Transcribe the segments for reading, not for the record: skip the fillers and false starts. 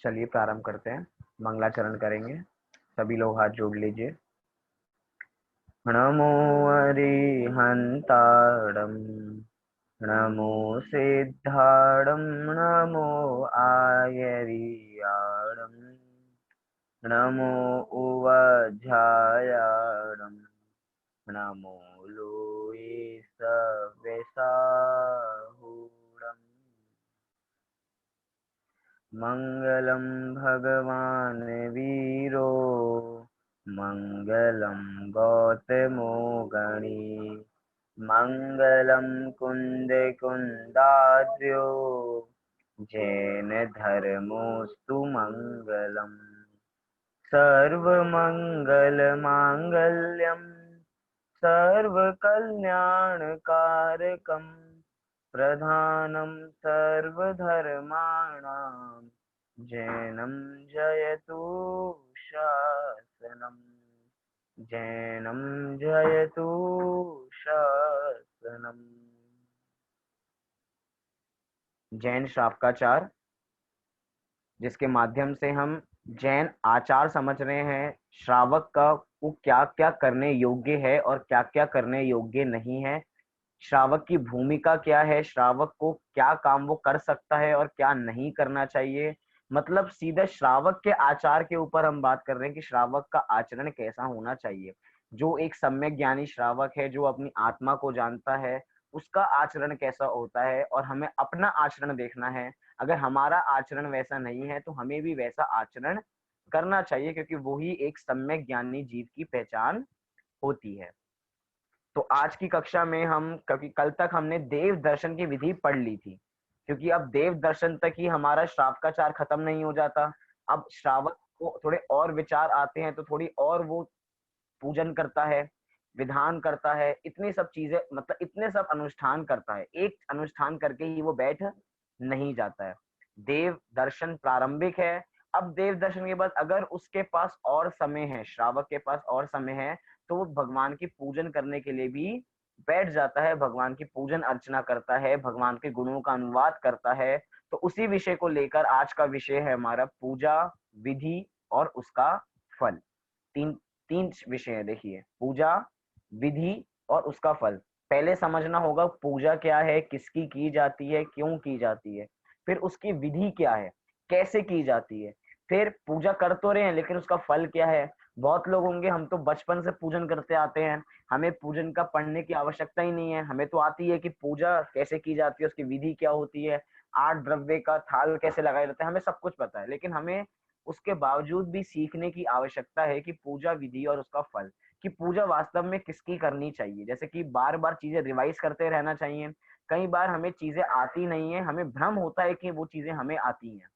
चलिए प्रारंभ करते हैं। मंगलाचरण करेंगे। सभी लोग हाथ जोड़ लीजिए। नमो अरिहंताणं, नमो सिद्धाणं, नमो आयर्याणं, नमो उवझायाणं, नमो लोये सव्यसाहूणम्। मंगलम भगवान वीरो, मंगलम गौतमो गणी, मंगलम कुंद कुंदाद्यो, जैन धर्मोस्तु मंगलम। सर्वमंगल मांगल्यम, सर्वकल्याणकारकम, प्रधानं सर्वधर्माणां, जैनं जयतु शासनम्। जैनं जयतु शासनम्। जैन श्रावकाचार, जिसके माध्यम से हम जैन आचार समझ रहे हैं। श्रावक का वो क्या क्या करने योग्य है और क्या क्या करने योग्य नहीं है। श्रावक की भूमिका क्या है, श्रावक को क्या काम वो कर सकता है और क्या नहीं करना चाहिए। मतलब सीधा श्रावक के आचार के ऊपर हम बात कर रहे हैं कि श्रावक का आचरण कैसा होना चाहिए। जो एक सम्यक ज्ञानी श्रावक है, जो अपनी आत्मा को जानता है, उसका आचरण कैसा होता है और हमें अपना आचरण देखना है। अगर हमारा आचरण वैसा नहीं है तो हमें भी वैसा आचरण करना चाहिए, क्योंकि वही एक सम्यक ज्ञानी जीव की पहचान होती है। तो आज की कक्षा में हम, क्योंकि कल तक हमने देव दर्शन की विधि पढ़ ली थी, क्योंकि अब देव दर्शन तक ही हमारा श्रावकाचार खत्म नहीं हो जाता। अब श्रावक को थोड़े और विचार आते हैं तो थोड़ी और वो पूजन करता है, विधान करता है, इतनी सब चीजें, मतलब इतने सब अनुष्ठान करता है। एक अनुष्ठान करके ही वो बैठ नहीं जाता है। देव दर्शन प्रारंभिक है। अब देव दर्शन के बाद अगर उसके पास और समय है, श्रावक के पास और समय है, तो वो भगवान की पूजन करने के लिए भी बैठ जाता है, भगवान की पूजन अर्चना करता है, भगवान के गुणों का अनुवाद करता है। तो उसी विषय को लेकर आज का विषय है हमारा पूजा विधि और उसका फल। तीन तीन विषय है। देखिए, पूजा, विधि और उसका फल। पहले समझना होगा पूजा क्या है, किसकी की जाती है, क्यों की जाती है। फिर उसकी विधि क्या है, कैसे की जाती है। फिर पूजा कर तो रहे हैं लेकिन उसका फल क्या है। बहुत लोग होंगे, हम तो बचपन से पूजन करते आते हैं, हमें पूजन का पढ़ने की आवश्यकता ही नहीं है। हमें तो आती है कि पूजा कैसे की जाती है, उसकी विधि क्या होती है, 8 द्रव्य का थाल कैसे लगाया जाता है, हमें सब कुछ पता है। लेकिन हमें उसके बावजूद भी सीखने की आवश्यकता है कि पूजा विधि और उसका फल, कि पूजा वास्तव में किसकी करनी चाहिए। जैसे कि बार बार चीजें रिवाइज करते रहना चाहिए। कई बार हमें चीजें आती नहीं है, हमें भ्रम होता है कि वो चीजें हमें आती हैं।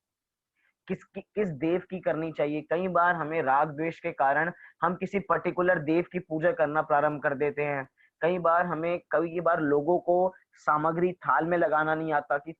किस देव की करनी चाहिए। कई बार हमें राग द्वेष के कारण हम किसी पर्टिकुलर देव की पूजा करना प्रारंभ कर देते हैं। कई बार लोगों को सामग्री थाल में लगाना नहीं आता कि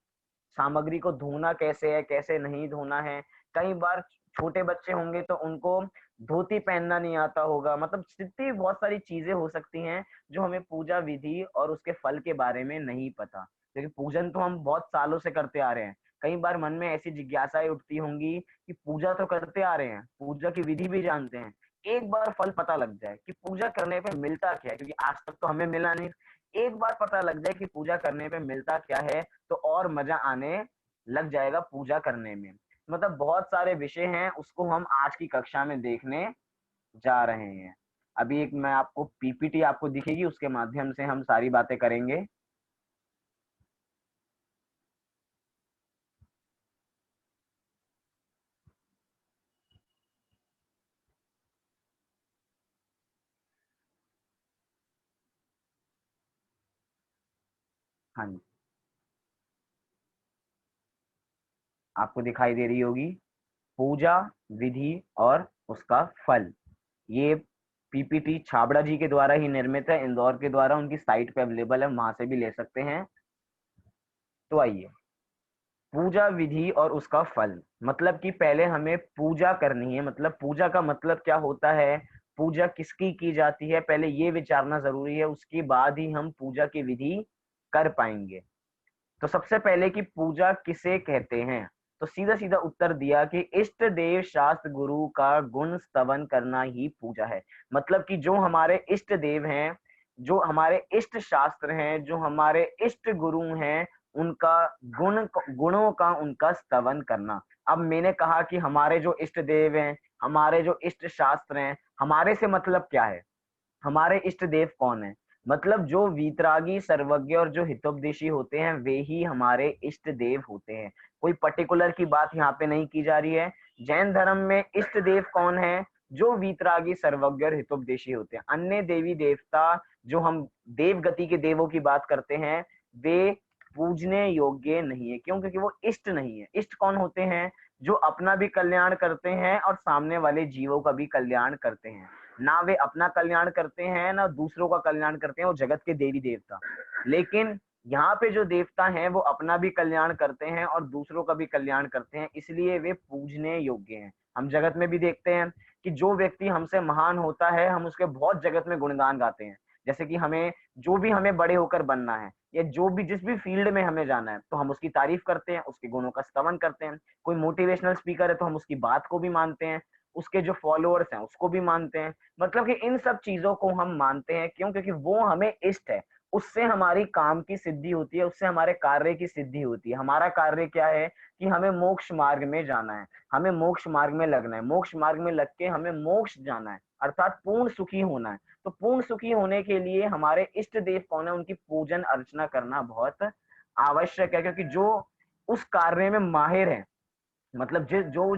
सामग्री को धोना कैसे है, कैसे नहीं धोना है। कई बार छोटे बच्चे होंगे तो उनको धोती पहनना नहीं आता होगा। मतलब इतनी बहुत सारी चीजें हो सकती हैं जो हमें पूजा विधि और उसके फल के बारे में नहीं पता, क्योंकि पूजन तो हम बहुत सालों से करते आ रहे हैं। कई बार मन में ऐसी जिज्ञासाएं उठती होंगी कि पूजा तो करते आ रहे हैं, पूजा की विधि भी जानते हैं, एक बार फल पता लग जाए कि पूजा करने पे मिलता क्या है, क्योंकि आज तक तो हमें मिला नहीं। एक बार पता लग जाए कि पूजा करने पे मिलता क्या है तो और मजा आने लग जाएगा पूजा करने में। मतलब बहुत सारे विषय हैं, उसको हम आज की कक्षा में देखने जा रहे हैं। अभी एक मैं आपको पीपीटी आपको दिखेगी, उसके माध्यम से हम सारी बातें करेंगे। हाँ जी, आपको दिखाई दे रही होगी पूजा विधि और उसका फल। ये पीपीटी छाबड़ा जी के द्वारा ही निर्मित है, इंदौर के द्वारा। उनकी साइट पे अवेलेबल है, वहां से भी ले सकते हैं। तो आइए, पूजा विधि और उसका फल। मतलब कि पहले हमें पूजा करनी है। मतलब पूजा का मतलब क्या होता है, पूजा किसकी की जाती है, पहले ये विचारना जरूरी है। उसके बाद ही हम पूजा की विधि कर पाएंगे। तो सबसे पहले कि पूजा किसे कहते हैं, तो सीधा सीधा उत्तर दिया कि इष्ट देव शास्त्र गुरु का गुण स्तवन करना ही पूजा है। मतलब कि जो हमारे इष्ट देव हैं, जो हमारे इष्ट शास्त्र हैं, जो हमारे इष्ट गुरु हैं, उनका गुणों का उनका स्तवन करना। अब मैंने कहा कि हमारे जो इष्ट देव हैं, हमारे जो इष्ट शास्त्र हैं, हमारे से मतलब क्या है, हमारे इष्ट देव कौन है? मतलब जो वीतरागी, सर्वज्ञ और जो हितोपदेशी होते हैं, वे ही हमारे इष्ट देव होते हैं। कोई पर्टिकुलर की बात यहाँ पे नहीं की जा रही है। जैन धर्म में इष्ट देव कौन है? जो वीतरागी, सर्वज्ञ और हितोपदेशी होते हैं। अन्य देवी देवता जो हम देव गति के देवों की बात करते हैं, वे पूजने योग्य नहीं है। क्यों? क्योंकि वो इष्ट नहीं है। इष्ट कौन होते हैं? जो अपना भी कल्याण करते हैं और सामने वाले जीवों का भी कल्याण करते हैं। ना वे अपना कल्याण करते हैं, ना दूसरों का कल्याण करते हैं, वो जगत के देवी देवता। लेकिन यहाँ पे जो देवता हैं वो अपना भी कल्याण करते हैं और दूसरों का भी कल्याण करते हैं, इसलिए वे पूजने योग्य हैं। हम जगत में भी देखते हैं कि जो व्यक्ति हमसे महान होता है, हम उसके बहुत जगत में गुणगान गाते हैं। जैसे कि हमें जो भी हमें बड़े होकर बनना है, या जो भी जिस भी फील्ड में हमें जाना है, तो हम उसकी तारीफ करते हैं, उसके गुणों का स्तवन करते हैं। कोई मोटिवेशनल स्पीकर है तो हम उसकी बात को भी मानते हैं, उसके जो फॉलोअर्स हैं उसको भी मानते हैं। मतलब कि इन सब चीजों को हम मानते हैं। क्यों? क्योंकि वो हमें इष्ट है। उससे हमारी काम की सिद्धि होती है, उससे हमारे कार्य की सिद्धि होती है। हमारा कार्य क्या है कि हमें मोक्ष मार्ग में जाना है, हमें मोक्ष मार्ग में लगना है, मोक्ष मार्ग में लग के हमें मोक्ष जाना है, अर्थात पूर्ण सुखी होना है। तो पूर्ण सुखी होने के लिए हमारे इष्ट देव कौन है, उनकी पूजन अर्चना करना बहुत आवश्यक है। क्योंकि जो उस कार्य में माहिर है, मतलब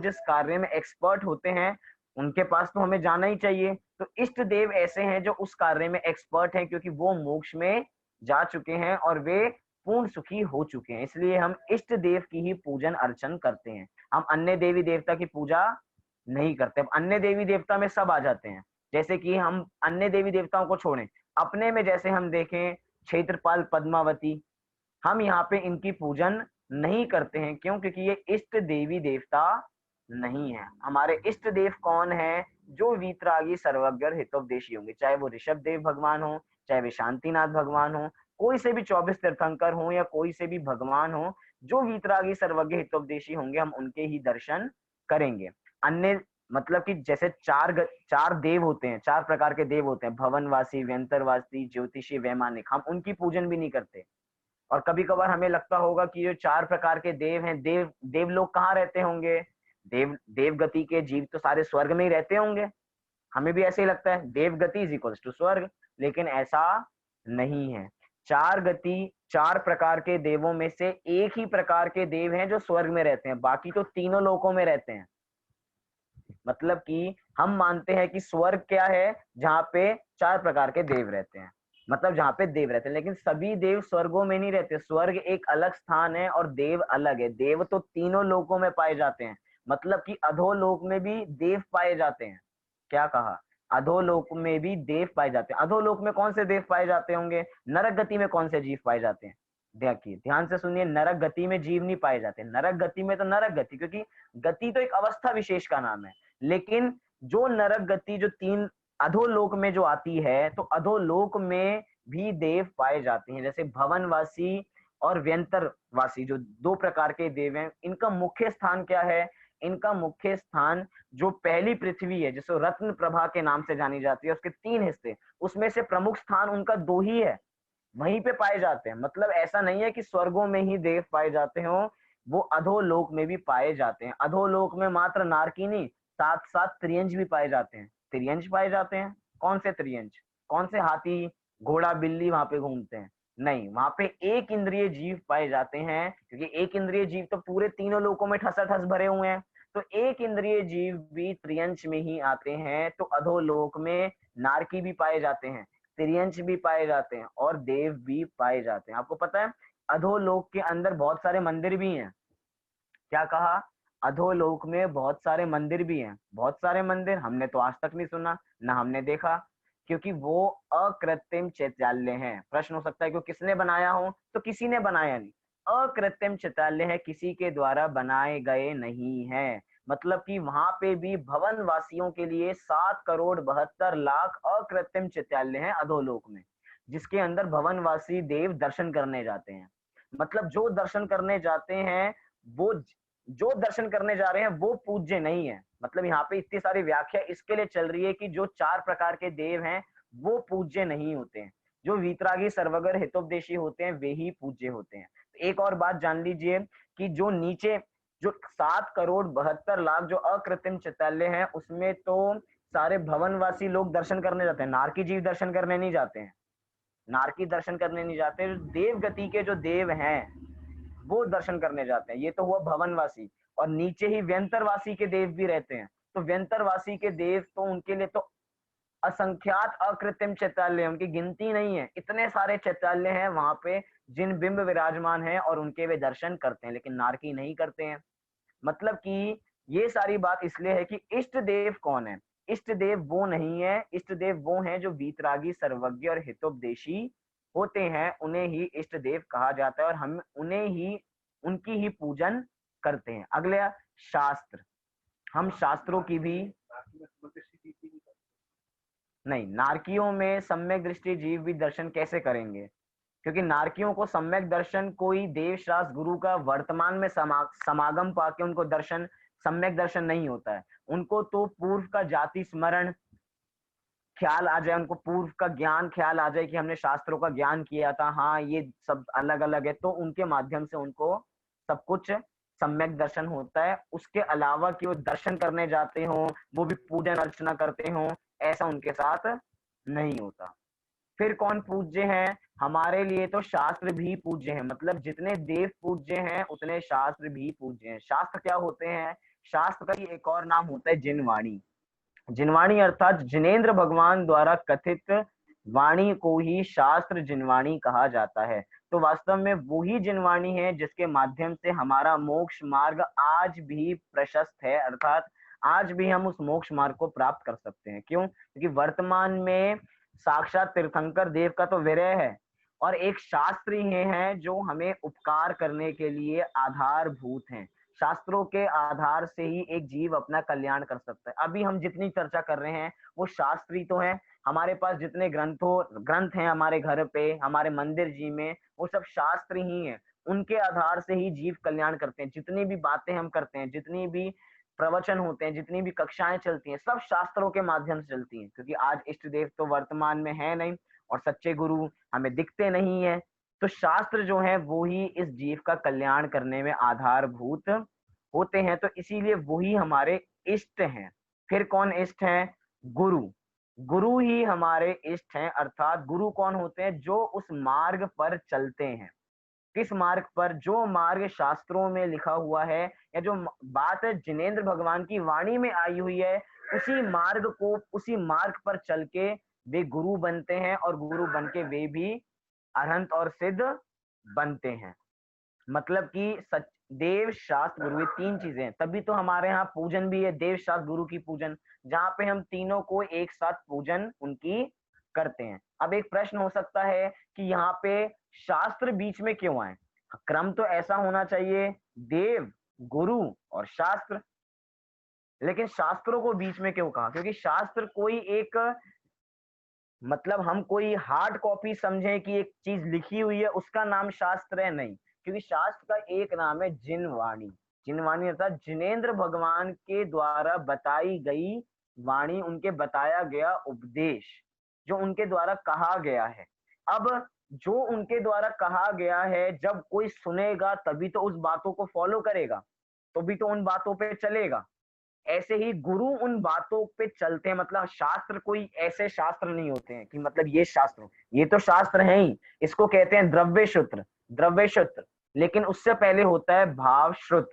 जिस कार्य में एक्सपर्ट होते हैं, उनके पास तो हमें जाना ही चाहिए। तो इष्ट देव ऐसे हैं जो उस कार्य में एक्सपर्ट हैं, क्योंकि वो मोक्ष में जा चुके हैं और वे पूर्ण सुखी हो चुके हैं। इसलिए हम इष्ट देव की ही पूजन अर्चन करते हैं। हम अन्य देवी देवता की पूजा नहीं करते। अब अन्य देवी देवता में सब आ जाते हैं। जैसे कि हम अन्य देवी देवताओं को छोड़ें, अपने में जैसे हम देखें क्षेत्रपाल, पद्मावती, हम यहाँ पे इनकी पूजन नहीं करते हैं। क्यों? क्योंकि ये इष्ट देवी देवता नहीं है। हमारे इष्ट देव कौन है? जो वीतरागी, सर्वज्ञ और हितोपदेशी होंगे, चाहे वो ऋषभ देव भगवान हो, चाहे वे शांतिनाथ भगवान हो, कोई से भी 24 तीर्थंकर हो, या कोई से भी भगवान हो, जो वीतरागी, सर्वज्ञ, हितोपदेशी होंगे, हम उनके ही दर्शन करेंगे। अन्य मतलब कि जैसे चार देव होते हैं, 4 प्रकार के देव होते हैं, भवनवासी, व्यंतरवासी, ज्योतिषी, वैमानिक, हम उनकी पूजन भी नहीं करते। और कभी कभार हमें लगता होगा कि ये 4 प्रकार के देव हैं, देव लोग कहाँ रहते होंगे? देव गति के जीव तो सारे स्वर्ग में ही रहते होंगे। हमें भी ऐसे ही लगता है, देव गति इज इक्वल्स टू स्वर्ग। लेकिन ऐसा नहीं है। 4 प्रकार के देवों में से एक ही प्रकार के देव हैं जो स्वर्ग में रहते हैं, बाकी तो तीनों लोकों में रहते हैं। मतलब कि हम मानते हैं कि स्वर्ग क्या है? जहाँ पे 4 प्रकार के देव रहते हैं, मतलब जहाँ पे देव रहते हैं। लेकिन सभी देव स्वर्गों में नहीं रहते। स्वर्ग एक अलग स्थान है और देव अलग है। देव तो तीनों लोकों में पाए जाते हैं। मतलब कि अधोलोक में भी देव पाए जाते हैं। क्या कहा? अधोलोक में भी देव पाए जाते हैं। अधोलोक में कौन से देव पाए जाते होंगे? नरक गति में कौन से जीव पाए जाते हैं? देखिए, ध्यान से सुनिए, नरक गति में जीव नहीं पाए जाते। नरक गति में तो नरक गति, क्योंकि गति तो एक अवस्था विशेष का नाम है। लेकिन जो नरक गति, जो 3 अधोलोक में जो आती है, तो अधोलोक में भी देव पाए जाते हैं। जैसे भवनवासी और व्यंतरवासी, जो 2 प्रकार के देव हैं, इनका मुख्य स्थान क्या है? इनका मुख्य स्थान जो पहली पृथ्वी है, जिसको रत्न प्रभा के नाम से जानी जाती है, उसके 3 हिस्से, उसमें से प्रमुख स्थान उनका 2 ही है, वहीं पे पाए जाते हैं। मतलब ऐसा नहीं है कि स्वर्गों में ही देव पाए जाते हो, वो अधोलोक में भी पाए जाते हैं। अधोलोक में मात्र नारकी नहीं, साथ साथ त्रियंज भी पाए जाते हैं। त्रियंज पाए जाते हैं। कौन से त्रियंज? कौन से? हाथी, घोड़ा, बिल्ली वहां पे घूमते हैं? नहीं, वहां पे एक इंद्रिय जीव पाए जाते हैं, क्योंकि एक इंद्रिय जीव तो पूरे तीनों लोकों में ठसाठस भरे हुए हैं। तो एक इंद्रिय जीव भी त्रियंश में ही आते हैं। तो अधोलोक में नारकी भी पाए जाते हैं, त्रियंश भी पाए जाते हैं और देव भी पाए जाते हैं। आपको पता है अधोलोक के अंदर बहुत सारे मंदिर भी हैं। क्या कहा? अधोलोक में बहुत सारे मंदिर भी हैं। बहुत सारे मंदिर हमने तो आज तक नहीं सुना, ना हमने देखा, क्योंकि वो अकृत्रिम चैत्यालय हैं। प्रश्न हो सकता है कि किसने बनाया हो? तो किसी ने बनाया नहीं। अकृत्रिम चैत्यालय है, किसी के द्वारा बनाए गए नहीं है। मतलब कि वहां पे भी भवन वासियों के लिए 7,72,00,000 अकृत्रिम चैत्यालय हैं अधोलोक में, जिसके अंदर भवनवासी देव दर्शन करने जाते हैं। मतलब जो दर्शन करने जाते हैं, वो जो दर्शन करने जा रहे हैं वो पूज्य नहीं है। मतलब यहाँ पे इतनी सारी व्याख्या इसके लिए चल रही है कि जो 4 प्रकार के देव हैं वो पूज्य नहीं होते हैं, जो वीतरागी सर्वगर हितोपदेशी होते हैं वे ही पूज्य होते हैं। एक और बात जान लीजिए कि जो नीचे जो 7,72,00,000 जो अकृत्रिम चित्रालय हैं उसमें तो सारे भवनवासी लोग दर्शन करने जाते हैं, नारकी जीव दर्शन करने नहीं जाते हैं, नारकी दर्शन करने नहीं जाते, देव गति के जो देव हैं वो दर्शन करने जाते हैं। ये तो हुआ भवनवासी, और नीचे ही व्यंतरवासी के देव भी रहते हैं। तो व्यंतरवासी के देव तो उनके लिए तो असंख्यात अकृत्रिम चैत्यालय, उनकी गिनती नहीं है, इतने सारे चैत्यालय हैं वहां पे जिन बिंब विराजमान हैं और उनके वे दर्शन करते हैं, लेकिन नारकी नहीं करते हैं। मतलब कि ये सारी बात इसलिए है कि इष्ट देव कौन है? इष्ट देव वो नहीं है, इष्ट देव वो हैं जो वीतरागी सर्वज्ञ और हितोपदेशी होते हैं, उन्हें ही इष्ट देव कहा जाता है और हम उन्हें ही उनकी ही पूजन करते हैं। अगले शास्त्र, हम शास्त्रों की भी नहीं, नारकियों में सम्यक दृष्टि जीव भी दर्शन कैसे करेंगे? क्योंकि नारकियों को सम्यक दर्शन कोई देव शास्त्र गुरु का वर्तमान में समागम पाके उनको दर्शन सम्यक दर्शन नहीं होता है। उनको तो पूर्व का जाति स्मरण ख्याल आ जाए, उनको पूर्व का ज्ञान ख्याल आ जाए कि हमने शास्त्रों का ज्ञान किया था, हाँ ये सब अलग अलग है, तो उनके माध्यम से उनको सब कुछ सम्यक दर्शन होता है। उसके अलावा कि वो दर्शन करने जाते हो, वो भी पूजन अर्चना करते हो, ऐसा उनके साथ नहीं होता। फिर कौन पूज्य है? हमारे लिए तो शास्त्र भी पूज्य है, मतलब जितने देव पूज्य हैं उतने शास्त्र भी पूज्य हैं। शास्त्र क्या होते हैं? शास्त्र का ही एक और नाम होता है जिनवाणी। जिनवाणी अर्थात जिनेन्द्र भगवान द्वारा कथित वाणी को ही शास्त्र जिनवाणी कहा जाता है। तो वास्तव में वही जिनवाणी है जिसके माध्यम से हमारा मोक्ष मार्ग आज भी प्रशस्त है, अर्थात आज भी हम उस मोक्ष मार्ग को प्राप्त कर सकते हैं। क्यों? क्योंकि वर्तमान में साक्षात तीर्थंकर देव का तो विरह है और एक शास्त्री हैं जो हमें उपकार करने के लिए आधारभूत हैं। शास्त्रों के आधार से ही एक जीव अपना कल्याण कर सकता है। अभी हम जितनी चर्चा कर रहे हैं वो शास्त्री तो है, हमारे पास जितने ग्रंथ हैं हमारे घर पे, हमारे मंदिर जी में, वो सब शास्त्र ही हैं। उनके आधार से ही जीव कल्याण करते हैं। जितनी भी बातें हम करते हैं, जितनी भी प्रवचन होते हैं, जितनी भी कक्षाएं चलती हैं, सब शास्त्रों के माध्यम से चलती हैं। क्योंकि आज इष्ट देव तो वर्तमान में है नहीं और सच्चे गुरु हमें दिखते नहीं है, तो शास्त्र जो है वो ही इस जीव का कल्याण करने में आधारभूत होते हैं। तो इसीलिए वही हमारे इष्ट हैं। फिर कौन इष्ट है? गुरु। गुरु ही हमारे इष्ट हैं, अर्थात गुरु कौन होते हैं? जो उस मार्ग पर चलते हैं। किस मार्ग पर? जो मार्ग शास्त्रों में लिखा हुआ है या जो बात जिनेन्द्र भगवान की वाणी में आई हुई है, उसी मार्ग को, उसी मार्ग पर चल के वे गुरु बनते हैं और गुरु बन के वे भी अरहंत और सिद्ध बनते हैं। मतलब कि सच देव शास्त्र गुरु, ये तीन चीजें हैं, तभी तो हमारे यहाँ पूजन भी है, देव शास्त्र गुरु की पूजन, जहाँ पे हम तीनों को एक साथ पूजन उनकी करते हैं। अब एक प्रश्न हो सकता है कि यहाँ पे शास्त्र बीच में क्यों आए? क्रम तो ऐसा होना चाहिए देव, गुरु और शास्त्र, लेकिन शास्त्रों को बीच में क्यों कहा? क्योंकि शास्त्र कोई एक, मतलब हम कोई हार्ड कॉपी समझें कि एक चीज लिखी हुई है उसका नाम शास्त्र है, नहीं। क्योंकि शास्त्र का एक नाम है जिनवाणी। जिनवाणी अर्थात जिनेन्द्र भगवान के द्वारा बताई गई वाणी, उनके बताया गया उपदेश, जो उनके द्वारा कहा गया है। अब जो उनके द्वारा कहा गया है, जब कोई सुनेगा तभी तो उस बातों को फॉलो करेगा, तो भी तो उन बातों पे चलेगा। ऐसे ही गुरु उन बातों पे चलते हैं। मतलब शास्त्र कोई ऐसे शास्त्र नहीं होते हैं कि मतलब ये शास्त्र, ये तो शास्त्र है ही, इसको कहते हैं द्रव्य सूत्र, द्रव्य सूत्र। लेकिन उससे पहले होता है भाव श्रुत।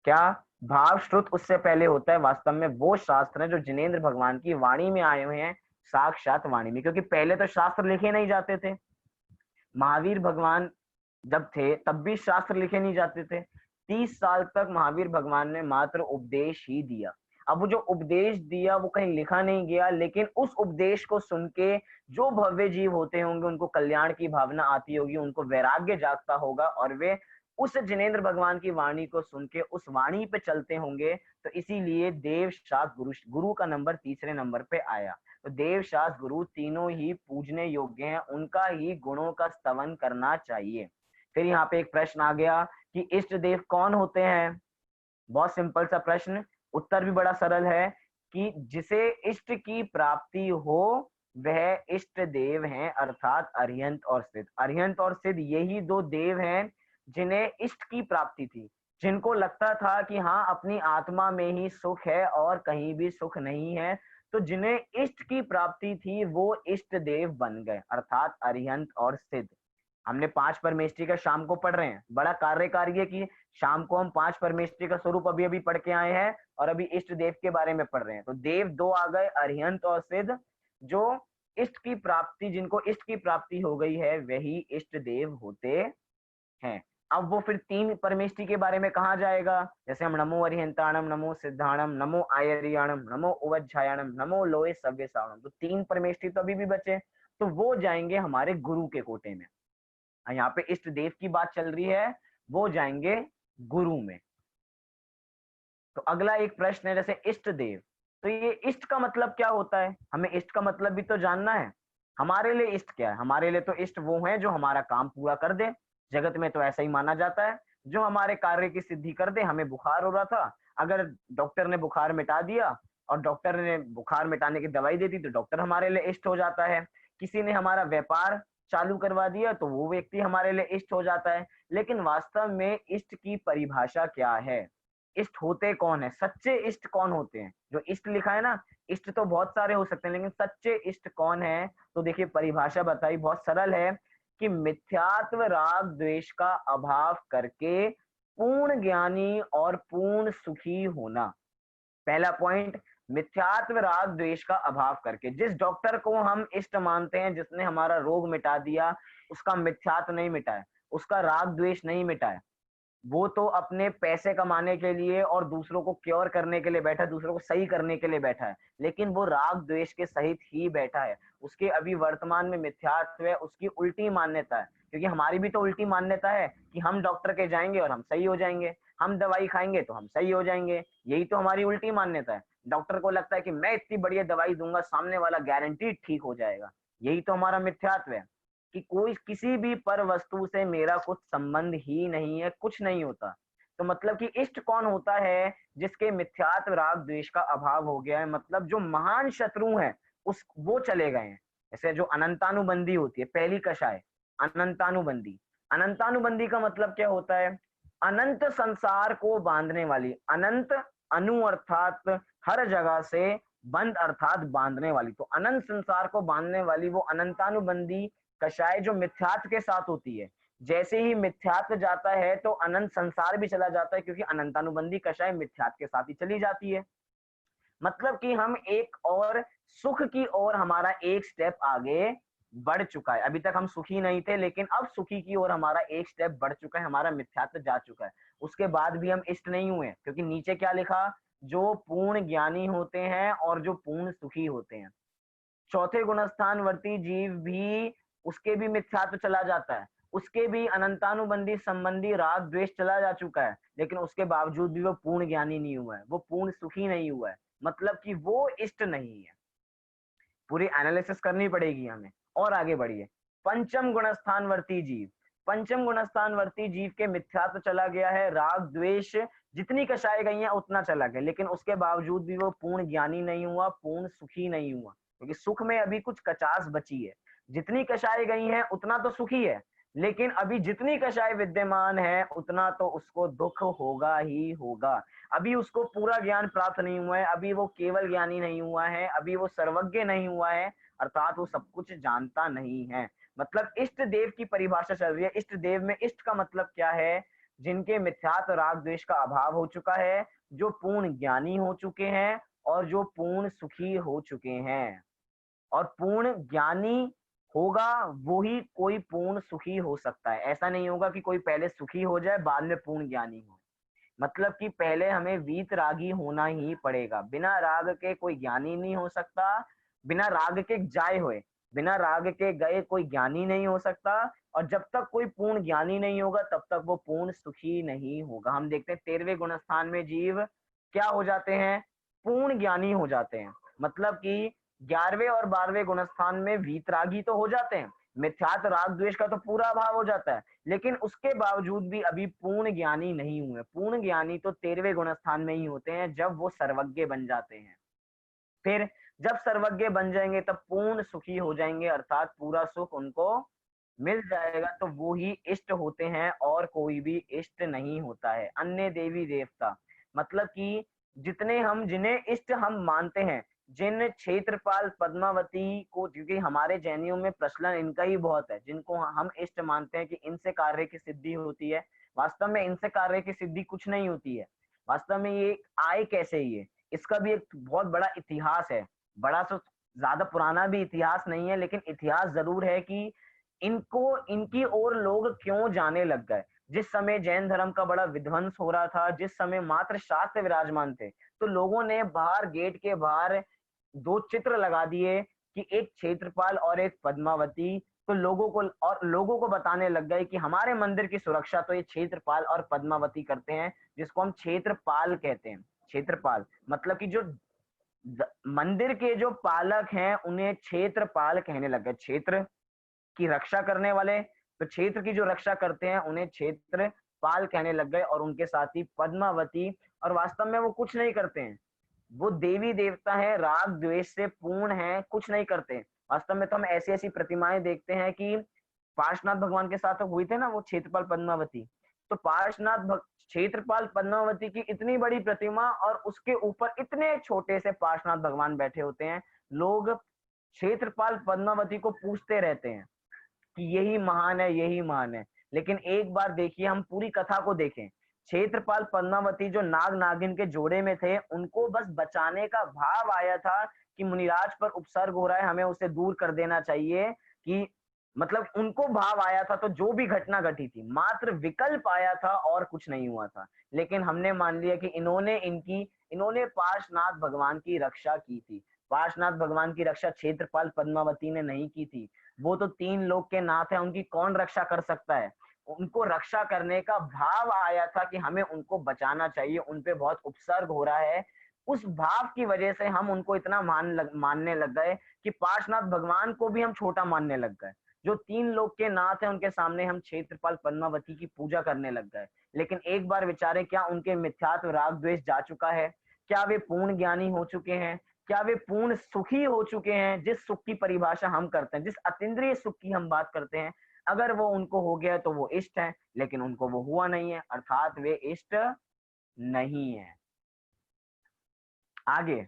क्या? भाव श्रुत उससे पहले होता है। वास्तव में वो शास्त्र है जो जिनेन्द्र भगवान की वाणी में आए हुए हैं, साक्षात वाणी में। क्योंकि पहले तो शास्त्र लिखे नहीं जाते थे, महावीर भगवान जब थे तब भी शास्त्र लिखे नहीं जाते थे। 30 साल तक महावीर भगवान ने मात्र उपदेश ही दिया। अब वो जो उपदेश दिया वो कहीं लिखा नहीं गया, लेकिन उस उपदेश को सुन के जो भव्य जीव होते होंगे उनको कल्याण की भावना आती होगी, उनको वैराग्य जागता होगा और वे उस जिनेन्द्र भगवान की वाणी को सुन के उस वाणी पे चलते होंगे। तो इसीलिए देव शास्त्र गुरु, गुरु का नंबर तीसरे नंबर पे आया। तो देव शास्त्र गुरु तीनों ही पूजने योग्य हैं, उनका ही गुणों का स्तवन करना चाहिए। फिर यहाँ पे एक प्रश्न आ गया कि इष्ट देव कौन होते हैं? बहुत सिंपल सा प्रश्न, उत्तर भी बड़ा सरल है कि जिसे इष्ट की प्राप्ति हो वह इष्ट देव हैं, अर्थात अरिहंत और सिद्ध। अरिहंत और सिद्ध यही दो देव हैं जिन्हें इष्ट की प्राप्ति थी, जिनको लगता था कि हाँ अपनी आत्मा में ही सुख है और कहीं भी सुख नहीं है, तो जिन्हें इष्ट की प्राप्ति थी वो इष्ट देव बन गए, अर्थात अरिहंत और सिद्ध। हमने 5 परमेष्टि का शाम को पढ़ रहे हैं, बड़ा कार्यकारी है कि शाम को हम 5 परमेष्टि का स्वरूप अभी अभी पढ़ के आए हैं और अभी इष्ट देव के बारे में पढ़ रहे हैं। तो देव दो आ गए, अरिहंत और सिद्ध, जो इष्ट की प्राप्ति, जिनको इष्ट की प्राप्ति हो गई है वही इष्ट देव होते हैं। अब वो फिर 3 परमेष्टि के बारे में कहा जाएगा, जैसे हम नमो अरिहंताणम, नमो सिद्धाणम, नमो आयरियाणम, नमो उवज्झायाणम, नमो लोए सव्यसाणम, तो 3 परमेष्टि तो अभी भी बचे, तो वो जाएंगे हमारे गुरु के कोटे में। यहाँ पे इष्ट देव की बात चल रही है, वो जाएंगे गुरु में। तो अगला एक प्रश्न है, जैसे इष्ट देव, तो ये इष्ट का मतलब क्या होता है, हमें इष्ट का मतलब भी तो जानना है। हमारे लिए इष्ट क्या है? हमारे लिए तो इष्ट वो है जो हमारा काम पूरा कर दे, जगत में तो ऐसा ही माना जाता है, जो हमारे कार्य की सिद्धि कर दे। हमें बुखार हो रहा था, अगर डॉक्टर ने बुखार मिटा दिया और डॉक्टर ने बुखार मिटाने की दवाई दे दी तो डॉक्टर हमारे लिए इष्ट हो जाता है। किसी ने हमारा व्यापार चालू करवा दिया तो वो व्यक्ति हमारे लिए इष्ट हो जाता है। लेकिन वास्तव में इष्ट की परिभाषा क्या है? इष्ट होते कौन है? सच्चे इष्ट कौन होते हैं? जो इष्ट लिखा है ना, इष्ट तो बहुत सारे हो सकते हैं, लेकिन सच्चे इष्ट कौन है? तो देखिए परिभाषा बताई, बहुत सरल है कि मिथ्यात्व राग द्वेष का अभाव करके पूर्ण ज्ञानी और पूर्ण सुखी होना। पहला पॉइंट, मिथ्यात्व राग द्वेष का अभाव करके। जिस डॉक्टर को हम इष्ट मानते हैं, जिसने हमारा रोग मिटा दिया, उसका मिथ्यात्व नहीं मिटा है, उसका राग द्वेष नहीं मिटा है, वो तो अपने पैसे कमाने के लिए और दूसरों को क्योर करने के लिए बैठा है, दूसरों को सही करने के लिए बैठा है, लेकिन वो राग द्वेष के सहित ही बैठा है। उसके अभी वर्तमान में मिथ्यात्व है, उसकी उल्टी मान्यता है, क्योंकि हमारी भी तो उल्टी मान्यता है कि हम डॉक्टर के जाएंगे और हम सही हो जाएंगे, हम दवाई खाएंगे तो हम सही हो जाएंगे, यही तो हमारी उल्टी मान्यता है। डॉक्टर को लगता है कि मैं इतनी बढ़िया दवाई दूंगा, सामने वाला गारंटी ठीक हो जाएगा, यही तो हमारा मिथ्यात्व है कि कोई किसी भी पर वस्तु से मेरा कुछ संबंध ही नहीं है, कुछ नहीं होता। तो मतलब कि इष्ट कौन होता है? जिसके मिथ्यात्व राग द्वेष का अभाव हो गया है, मतलब जो महान शत्रु हैं उस वो चले गए हैं। जैसे जो अनंतानुबंधी होती है, पहली कषाय अनंतानुबंधी। अनंतानुबंधी का मतलब क्या होता है? अनंत संसार को बांधने वाली, अनंत अनु अर्थात हर जगह से, बंद अर्थात बांधने वाली, तो अनंत संसार को बांधने वाली वो अनंतानुबंधी कषाय जो मिथ्यात्व के साथ होती है। जैसे ही मिथ्यात्व जाता है तो अनंत संसार भी चला जाता है, क्योंकि अनंतानुबंधी कषाय मिथ्यात्व के साथ ही चली जाती है। मतलब कि हम एक और सुख की ओर, हमारा एक स्टेप आगे बढ़ चुका है। अभी तक हम सुखी नहीं थे, लेकिन अब सुखी की ओर हमारा एक स्टेप बढ़ चुका है, हमारा मिथ्यात्व जा चुका है। उसके बाद भी हम इष्ट नहीं हुए, क्योंकि नीचे क्या लिखा? जो पूर्ण ज्ञानी होते हैं और जो पूर्ण सुखी होते हैं। चौथे गुणस्थानवर्ती जीव भी, उसके भी मिथ्यात्व चला जाता है, उसके भी अनंतानुबंधी संबंधी राग द्वेष चला जा चुका है, लेकिन उसके बावजूद भी वो पूर्ण ज्ञानी नहीं हुआ है, वो पूर्ण सुखी नहीं हुआ है, मतलब कि वो इष्ट नहीं है। पूरी एनालिसिस करनी पड़ेगी हमें। और आगे बढ़िए, पंचम गुणस्थानवर्ती जीव। पंचम गुणस्थानवर्ती जीव के मिथ्यात्व चला गया है, राग द्वेष जितनी कषाय गई हैं उतना चला गया, लेकिन उसके बावजूद भी वो पूर्ण ज्ञानी नहीं हुआ, पूर्ण सुखी नहीं हुआ, क्योंकि सुख में अभी कुछ कचास बची है। जितनी कषाय गई हैं उतना तो सुखी है, लेकिन अभी जितनी कषाय विद्यमान है उतना तो उसको दुख होगा ही होगा। अभी उसको पूरा ज्ञान प्राप्त नहीं हुआ है, अभी वो केवल ज्ञानी नहीं हुआ है, अभी वो सर्वज्ञ नहीं हुआ है, अर्थात वो सब कुछ जानता नहीं है। मतलब इष्ट देव की परिभाषा चल रही है। इष्ट देव में इष्ट का मतलब क्या है? जिनके मिथ्यात्व राग द्वेष का अभाव हो चुका है, जो पूर्ण ज्ञानी हो चुके हैं और जो पूर्ण सुखी हो चुके हैं। और पूर्ण ज्ञानी होगा वो ही कोई पूर्ण सुखी हो सकता है। ऐसा नहीं होगा कि कोई पहले सुखी हो जाए बाद में पूर्ण ज्ञानी हो। मतलब कि पहले हमें वीत रागी होना ही पड़ेगा, बिना राग के कोई ज्ञानी नहीं हो सकता, बिना राग के जाए हुए, बिना राग के गए कोई ज्ञानी नहीं हो सकता। और जब तक कोई पूर्ण ज्ञानी नहीं होगा तब तक वो पूर्ण सुखी नहीं होगा। हम देखते हैं 13वें गुणस्थान में जीव क्या हो जाते हैं? पूर्ण ज्ञानी हो जाते हैं। मतलब कि 11वें और 12वें गुणस्थान में वीतरागी तो हो जाते हैं, मिथ्यात्व राग द्वेष का तो पूरा अभाव हो जाता है, लेकिन उसके बावजूद भी अभी पूर्ण ज्ञानी नहीं हुए। पूर्ण ज्ञानी तो 13वें गुण स्थान में ही होते हैं, जब वो सर्वज्ञ बन जाते हैं। फिर जब सर्वज्ञ बन जाएंगे तब पूर्ण सुखी हो जाएंगे, अर्थात पूरा सुख उनको मिल जाएगा, तो वो ही इष्ट होते हैं और कोई भी इष्ट नहीं होता है। अन्य देवी देवता मतलब कि जितने हम जिन्हें इष्ट हम मानते हैं, जिन क्षेत्रपाल पद्मावती को, क्योंकि हमारे जैनियों में प्रचलन इनका ही बहुत है, जिनको हम इष्ट मानते हैं कि इनसे कार्य की सिद्धि होती है, वास्तव में इनसे कार्य की सिद्धि कुछ नहीं होती है। वास्तव में ये आए कैसे, ये इसका भी एक बहुत बड़ा इतिहास है। बड़ा तो ज्यादा पुराना भी इतिहास नहीं है, लेकिन इतिहास जरूर है कि इनको इनकी ओर लोग क्यों जाने लग गए। जिस समय जैन धर्म का बड़ा विध्वंस हो रहा था, जिस समय मात्र शास्त्र विराजमान थे, तो लोगों ने बाहर गेट के बाहर दो चित्र लगा दिए कि एक क्षेत्रपाल और एक पद्मावती। तो लोगों को बताने लग गए कि हमारे मंदिर की सुरक्षा तो ये क्षेत्रपाल और पद्मावती करते हैं, जिसको हम क्षेत्रपाल कहते हैं। क्षेत्रपाल मतलब कि जो मंदिर के जो पालक हैं उन्हें क्षेत्रपाल कहने लग गए। क्षेत्र की रक्षा करने वाले, तो क्षेत्र की जो रक्षा करते हैं उन्हें क्षेत्रपाल कहने लग गए, और उनके साथ ही पद्मावती। और वास्तव में वो कुछ नहीं करते हैं, वो देवी देवता है, राग द्वेष से पूर्ण है, कुछ नहीं करते। वास्तव में तो हम ऐसी ऐसी प्रतिमाएं देखते हैं कि पार्श्वनाथ भगवान के साथ हुई थे ना वो क्षेत्रपाल पद्मावती, तो क्षेत्रपाल पद्मावती की इतनी बड़ी प्रतिमा और उसके ऊपर इतने छोटे से पार्श्वनाथ भगवान बैठे होते हैं। लोग क्षेत्रपाल पद्मावती को पूछते रहते हैं कि यही महान है, यही महान है। लेकिन एक बार देखिए, हम पूरी कथा को देखें, क्षेत्रपाल पद्मावती जो नाग नागिन के जोड़े में थे, उनको बस बचाने का भाव आया था कि मुनिराज पर उपसर्ग हो रहा है, हमें उसे दूर कर देना चाहिए। कि मतलब उनको भाव आया था, तो जो भी घटना घटी थी मात्र विकल्प आया था और कुछ नहीं हुआ था। लेकिन हमने मान लिया कि इन्होंने पार्श्वनाथ भगवान की रक्षा की थी। पार्श्वनाथ भगवान की रक्षा क्षेत्रपाल पद्मावती ने नहीं की थी। वो तो 3 लोक के नाथ है, उनकी कौन रक्षा कर सकता है। उनको रक्षा करने का भाव आया था कि हमें उनको बचाना चाहिए, उनपे बहुत उपसर्ग हो रहा है। उस भाव की वजह से हम उनको इतना मानने लग गए कि पार्श्वनाथ भगवान को भी हम छोटा मानने लग गए। जो 3 लोक के नाथ है उनके सामने हम क्षेत्रपाल पद्मावती की पूजा करने लग गए। लेकिन एक बार विचारे, क्या उनके मिथ्यात्व राग द्वेष जा चुका है? क्या वे पूर्ण ज्ञानी हो चुके हैं? क्या वे पूर्ण सुखी हो चुके हैं? जिस सुख की परिभाषा हम करते हैं, जिस अतीन्द्रिय सुख की हम बात करते हैं, अगर वो उनको हो गया तो वो इष्ट है, लेकिन उनको वो हुआ नहीं है, अर्थात वे इष्ट नहीं है। आगे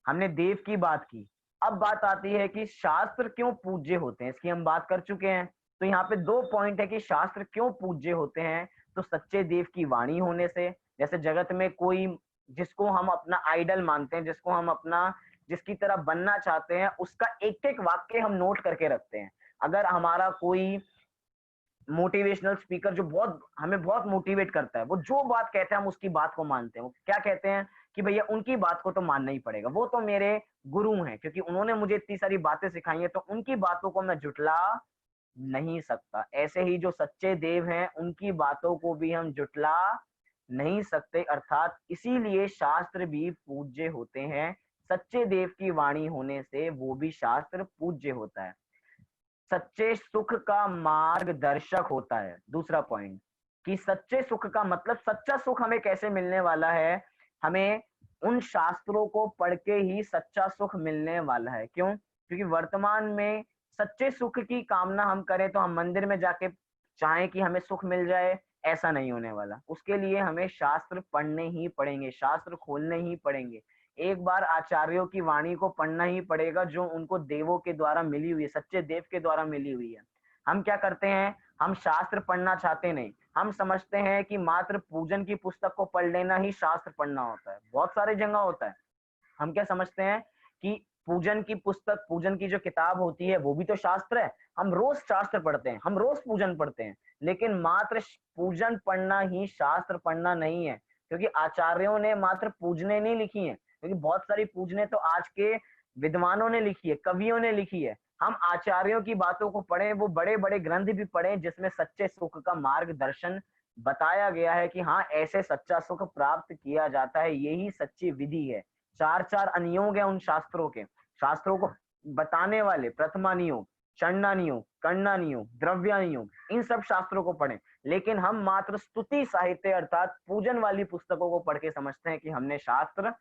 हमने देव की बात की। अब बात आती है कि शास्त्र क्यों पूज्य होते हैं, इसकी हम बात कर चुके हैं। तो यहाँ पे 2 पॉइंट है कि शास्त्र क्यों पूज्य होते हैं। तो सच्चे देव की वाणी होने से, जैसे जगत में कोई जिसको हम अपना आइडल मानते हैं, जिसको हम अपना जिसकी तरह बनना चाहते हैं, उसका एक एक वाक्य हम नोट करके रखते हैं। अगर हमारा कोई मोटिवेशनल स्पीकर जो बहुत हमें बहुत मोटिवेट करता है, वो जो बात कहते हैं हम उसकी बात को मानते हैं। वो क्या कहते हैं कि भैया उनकी बात को तो मानना ही पड़ेगा, वो तो मेरे गुरु हैं, क्योंकि उन्होंने मुझे इतनी सारी बातें सिखाई हैं, तो उनकी बातों को मैं जुटला नहीं सकता। ऐसे ही जो सच्चे देव हैं उनकी बातों को भी हम जुटला नहीं सकते, अर्थात इसीलिए शास्त्र भी पूज्य होते हैं। सच्चे देव की वाणी होने से वो भी शास्त्र पूज्य होता है। सच्चे सुख का मार्गदर्शक होता है। दूसरा पॉइंट कि सच्चे सुख का मतलब, सच्चा सुख हमें कैसे मिलने वाला है, हमें उन शास्त्रों को पढ़ के ही सच्चा सुख मिलने वाला है। क्यों? क्योंकि वर्तमान में सच्चे सुख की कामना हम करें तो हम मंदिर में जाके चाहें कि हमें सुख मिल जाए, ऐसा नहीं होने वाला। उसके लिए हमें शास्त्र पढ़ने ही पड़ेंगे, शास्त्र खोलने ही पड़ेंगे। एक बार आचार्यों की वाणी को पढ़ना ही पड़ेगा, जो उनको देवों के द्वारा मिली हुई है, सच्चे देव के द्वारा मिली हुई है। हम क्या करते हैं, हम शास्त्र पढ़ना चाहते नहीं, हम समझते हैं कि मात्र पूजन की पुस्तक को पढ़ लेना ही शास्त्र पढ़ना होता है। बहुत सारी जगह होता है, हम क्या समझते हैं कि पूजन की पुस्तक, पूजन की जो किताब होती है वो भी तो शास्त्र है, हम रोज शास्त्र पढ़ते हैं, हम रोज पूजन पढ़ते हैं। लेकिन मात्र पूजन पढ़ना ही शास्त्र पढ़ना नहीं है, क्योंकि आचार्यों ने मात्र पूजने नहीं लिखी है, क्योंकि बहुत सारी पूजने तो आज के विद्वानों ने लिखी है, कवियों ने लिखी है। हम आचार्यों की बातों को पढ़ें, वो बड़े बड़े ग्रंथ भी पढ़ें जिसमें सच्चे सुख का मार्गदर्शन बताया गया है कि हाँ ऐसे सच्चा सुख प्राप्त किया जाता है, यही सच्ची विधि है। 4 4 अनियोग है उन शास्त्रों के, शास्त्रों को बताने वाले प्रथमा नियोग, चंडानी योग, कर्णानी योग, द्रव्यानी योग, इन सब शास्त्रों को पढ़ें। लेकिन हम मात्र स्तुति साहित्य अर्थात पूजन वाली पुस्तकों को पढ़ के समझते हैं कि हमने शास्त्र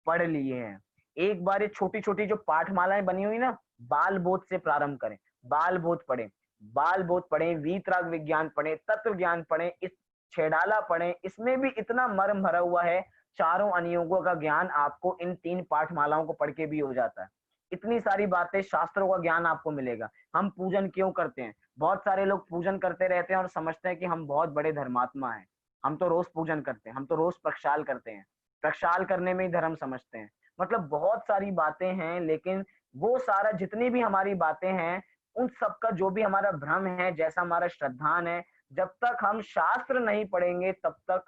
पढ़ लिए हैं। एक बार ये छोटी छोटी जो पाठमालाएं बनी हुई ना, बाल बोध से प्रारंभ करें, बाल बोध पढ़ें, बाल बोध पढ़ें, वीतराग विज्ञान पढ़ें, तत्व ज्ञान पढ़ें, इस छेड़ाला पढ़ें, इसमें भी इतना मर्म भरा हुआ है। चारों अनुयोगों का ज्ञान आपको इन 3 पाठमालाओं को पढ़ के भी हो जाता है। इतनी सारी बातें, शास्त्रों का ज्ञान आपको मिलेगा। हम पूजन क्यों करते हैं? बहुत सारे लोग पूजन करते रहते हैं और समझते हैं कि हम बहुत बड़े धर्मात्मा हैं। हम तो रोज पूजन करते हैं, हम तो रोज प्रक्षाल करते हैं, प्रक्षाल करने में ही धर्म समझते हैं। मतलब बहुत सारी बातें हैं, लेकिन वो सारा जितनी भी हमारी बातें हैं, उन सब का जो भी हमारा भ्रम है, जैसा हमारा श्रद्धान है, जब तक हम शास्त्र नहीं पढ़ेंगे तब तक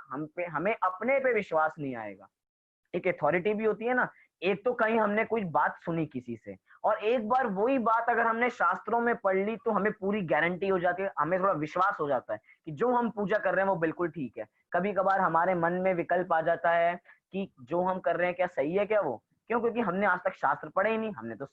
हमें अपने पे विश्वास नहीं आएगा। एक अथॉरिटी भी होती है ना, एक तो कहीं हमने कोई बात सुनी किसी से, और एक बार वही बात अगर हमने शास्त्रों में पढ़ ली तो हमें पूरी गारंटी हो जाती है, हमें थोड़ा विश्वास हो जाता है कि जो हम पूजा कर रहे हैं वो बिल्कुल ठीक है। कभी कभार हमारे मन में विकल्प आ जाता है कि जो हम कर रहे हैं क्या सही है क्या वो, क्यों? क्योंकि हमने आज तक शास्त्र पढ़े ही नहीं, हमने तो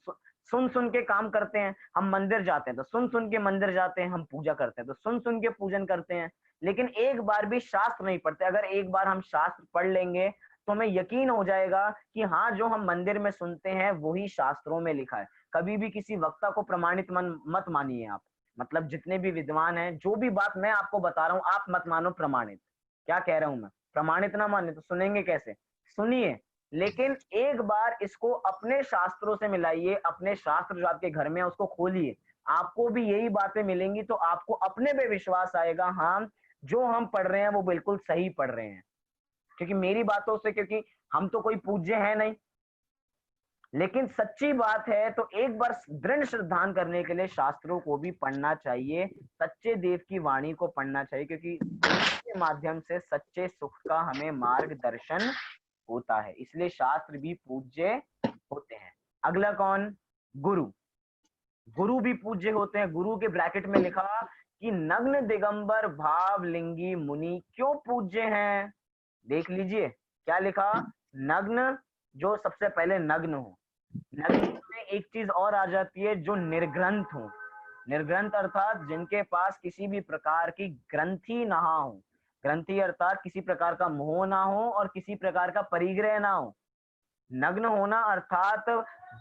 सुन सुन के काम करते हैं। हम मंदिर जाते हैं तो सुन सुन के मंदिर जाते हैं, हम पूजा करते हैं तो सुन सुन के पूजन करते हैं, लेकिन एक बार भी शास्त्र नहीं पढ़ते। अगर एक बार हम शास्त्र पढ़ लेंगे तो हमें यकीन हो जाएगा कि हाँ, जो हम मंदिर में सुनते हैं वही शास्त्रों में लिखा है। कभी भी किसी वक्ता को प्रमाणित मत मानिए आप। मतलब जितने भी विद्वान हैं, जो भी बात मैं आपको बता रहा हूँ आप मत मानो प्रमाणित। क्या कह रहा हूं मैं? प्रमाणित ना माने तो सुनेंगे कैसे? सुनिए, लेकिन एक बार इसको अपने शास्त्रों से मिलाइए, अपने शास्त्र जो आपके घर में है उसको खोलिए, आपको भी यही बातें मिलेंगी, तो आपको अपने पे विश्वास आएगा, हाँ जो हम पढ़ रहे हैं वो बिल्कुल सही पढ़ रहे हैं। क्योंकि मेरी बातों से, क्योंकि हम तो कोई पूज्य है नहीं, लेकिन सच्ची बात है तो एक बार दृढ़ श्रद्धान करने के लिए शास्त्रों को भी पढ़ना चाहिए, सच्चे देव की वाणी को पढ़ना चाहिए, क्योंकि उनके माध्यम से सच्चे सुख का हमें मार्गदर्शन होता है। इसलिए शास्त्र भी पूज्य होते हैं। अगला कौन? गुरु। गुरु भी पूज्य होते हैं। गुरु के ब्रैकेट में लिखा कि नग्न दिगंबर भावलिंगी मुनि क्यों पूज्य हैं? देख लीजिए क्या लिखा। नग्न, जो सबसे पहले नग्न हो। नग्न में एक चीज और आ जाती है, जो निर्ग्रंथ हो। निर्ग्रंथ अर्थात जिनके पास किसी भी प्रकार की ग्रंथि ना हो। ग्रंथि अर्थात किसी प्रकार का मोह ना हो और किसी प्रकार का परिग्रह ना हो। नग्न होना अर्थात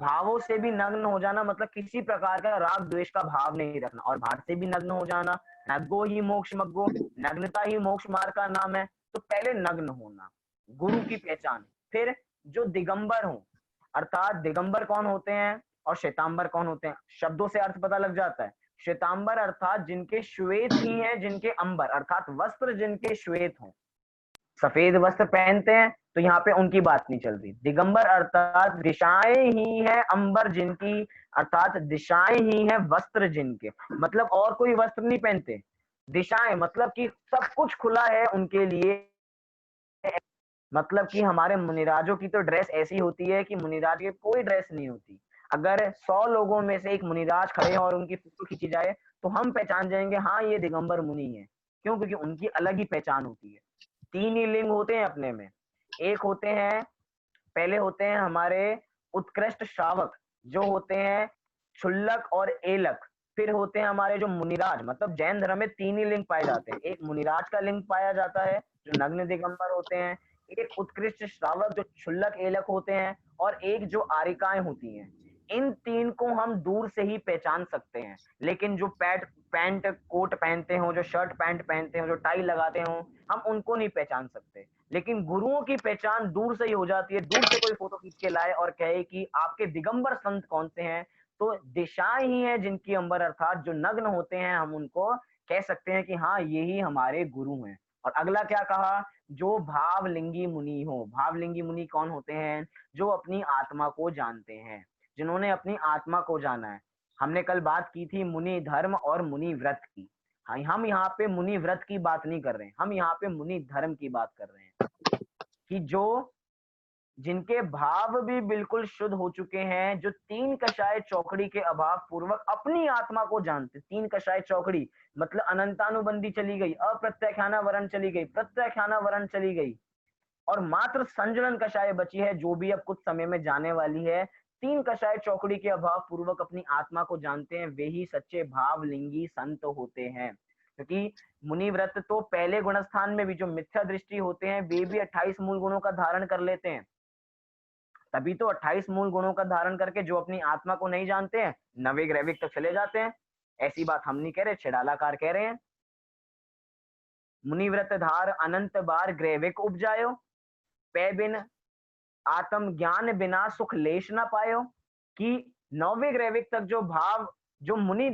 भावों से भी नग्न हो जाना, मतलब किसी प्रकार का राग द्वेष का भाव नहीं रखना, और भाव से भी नग्न हो जाना। नग्गो ही मोक्ष मग्गो, नग्नता ही मोक्ष मार्ग का नाम है। तो पहले नग्न होना गुरु की पहचान। फिर जो दिगंबर हो, अर्थात दिगंबर कौन होते हैं और श्वेतांबर कौन होते हैं, शब्दों से अर्थ पता लग जाता है। श्वेतांबर अर्थात जिनके श्वेत ही हैं, जिनके अंबर अर्थात वस्त्र जिनके श्वेत हों, सफेद वस्त्र पहनते हैं, तो यहाँ पे उनकी बात नहीं चल रही। दिगंबर अर्थात दिशाएं ही है अंबर जिनकी, अर्थात दिशाएं ही है वस्त्र जिनके, मतलब और कोई वस्त्र नहीं पहनते। दिशाएं मतलब कि सब कुछ खुला है उनके लिए। मतलब कि हमारे मुनिराजों की तो ड्रेस ऐसी होती है कि मुनिराज की कोई ड्रेस नहीं होती। अगर 100 लोगों में से एक मुनिराज खड़े हैं और उनकी फोटो खींची जाए तो हम पहचान जाएंगे, हाँ ये दिगंबर मुनि है। क्यों? क्योंकि उनकी अलग ही पहचान होती है। 3 ही लिंग होते हैं अपने में। एक होते हैं, पहले होते हैं हमारे उत्कृष्ट श्रावक, जो होते हैं क्षुल्लक और एलक। फिर होते हैं हमारे जो मुनिराज, मतलब जैन धर्म में 3 ही लिंग पाए जाते हैं। एक मुनिराज का लिंग पाया जाता है जो नग्न दिगंबर होते हैं, एक उत्कृष्ट श्रावक जो क्षुल्लक एलक होते हैं, और एक जो आरिकाएं होती हैं। इन 3 को हम दूर से ही पहचान सकते हैं, लेकिन जो पैंट कोट पहनते हो, जो शर्ट पैंट पहनते हो, जो टाई लगाते हो, हम उनको नहीं पहचान सकते। लेकिन गुरुओं की पहचान दूर से ही हो जाती है। दूर से कोई फोटो खींच के लाए और कहे कि आपके दिगंबर संत कौन से हैं, तो दिशाएं ही है जिनकी अंबर, अर्थात जो नग्न होते हैं, हम उनको कह सकते हैं कि हाँ यही हमारे गुरु हैं। और अगला क्या कहा? जो भावलिंगी मुनि हो। भावलिंगी मुनि कौन होते हैं? जो अपनी आत्मा को जानते हैं, जिन्होंने अपनी आत्मा को जाना है। हमने कल बात की थी मुनि धर्म और मुनि व्रत की। हाँ, हम यहाँ पे मुनि व्रत की बात नहीं कर रहे हैं, हम यहाँ पे मुनि धर्म की बात कर रहे हैं, कि जो जिनके भाव भी बिल्कुल शुद्ध हो चुके हैं, जो 3 कषाय चौकड़ी के अभाव पूर्वक अपनी आत्मा को जानते। 3 कषाय चौकड़ी मतलब अनंतानुबंधी चली गई, अप्रत्याख्याना वरण चली गई, प्रत्याख्याना वरण चली गई, और मात्र संजलन कषाय बची है, जो भी अब कुछ समय में जाने वाली है। तीन कषाय चौकड़ी के अभाव पूर्वक अपनी आत्मा को जानते हैं, वे ही सच्चे भावलिंगी संत होते हैं। क्योंकि मुनि व्रत तो पहले गुणस्थान में भी जो मिथ्या दृष्टि होते हैं वे भी 28 मूल गुणों का धारण कर लेते हैं। तभी तो 28 मूल गुणों का धारण करके जो अपनी आत्मा को नहीं जानते हैं, नवे ग्रैविक तक चले जाते हैं। ऐसी बात हम नहीं कह रहे, छिड़ालाकार कह रहे हैं। मुनि व्रत धार अनंत बार ग्रैविक उपजायो, पै बिन आत्म ज्ञान बिना सुख लेश न पायो। कि नौवे ग्रैविक तक जो भाव, जो मुनि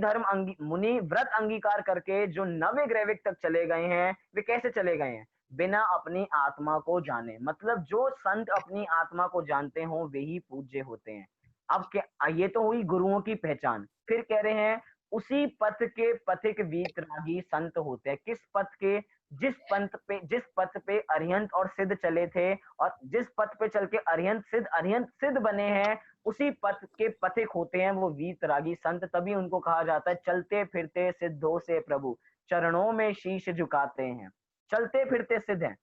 व्रत अंगीकार करके जो नवे ग्रैविक तक चले गए हैं, वे कैसे चले गए हैं? बिना अपनी आत्मा को जाने। मतलब जो संत अपनी आत्मा को जानते हो वे ही पूज्य होते हैं। अब क्या, ये तो हुई गुरुओं की पहचान। फिर कह रहे हैं उसी पथ के पथिक वीतरागी संत होते हैं। किस पथ के? जिस पथ पे अरिहंत और सिद्ध चले थे, और जिस पथ पे चल के अरिहंत सिद्ध बने हैं, उसी पथ के पथिक होते हैं वो वीतरागी संत। तभी उनको कहा जाता है चलते फिरते सिद्धों से प्रभु चरणों में शीश झुकाते हैं। चलते फिरते सिद्ध हैं,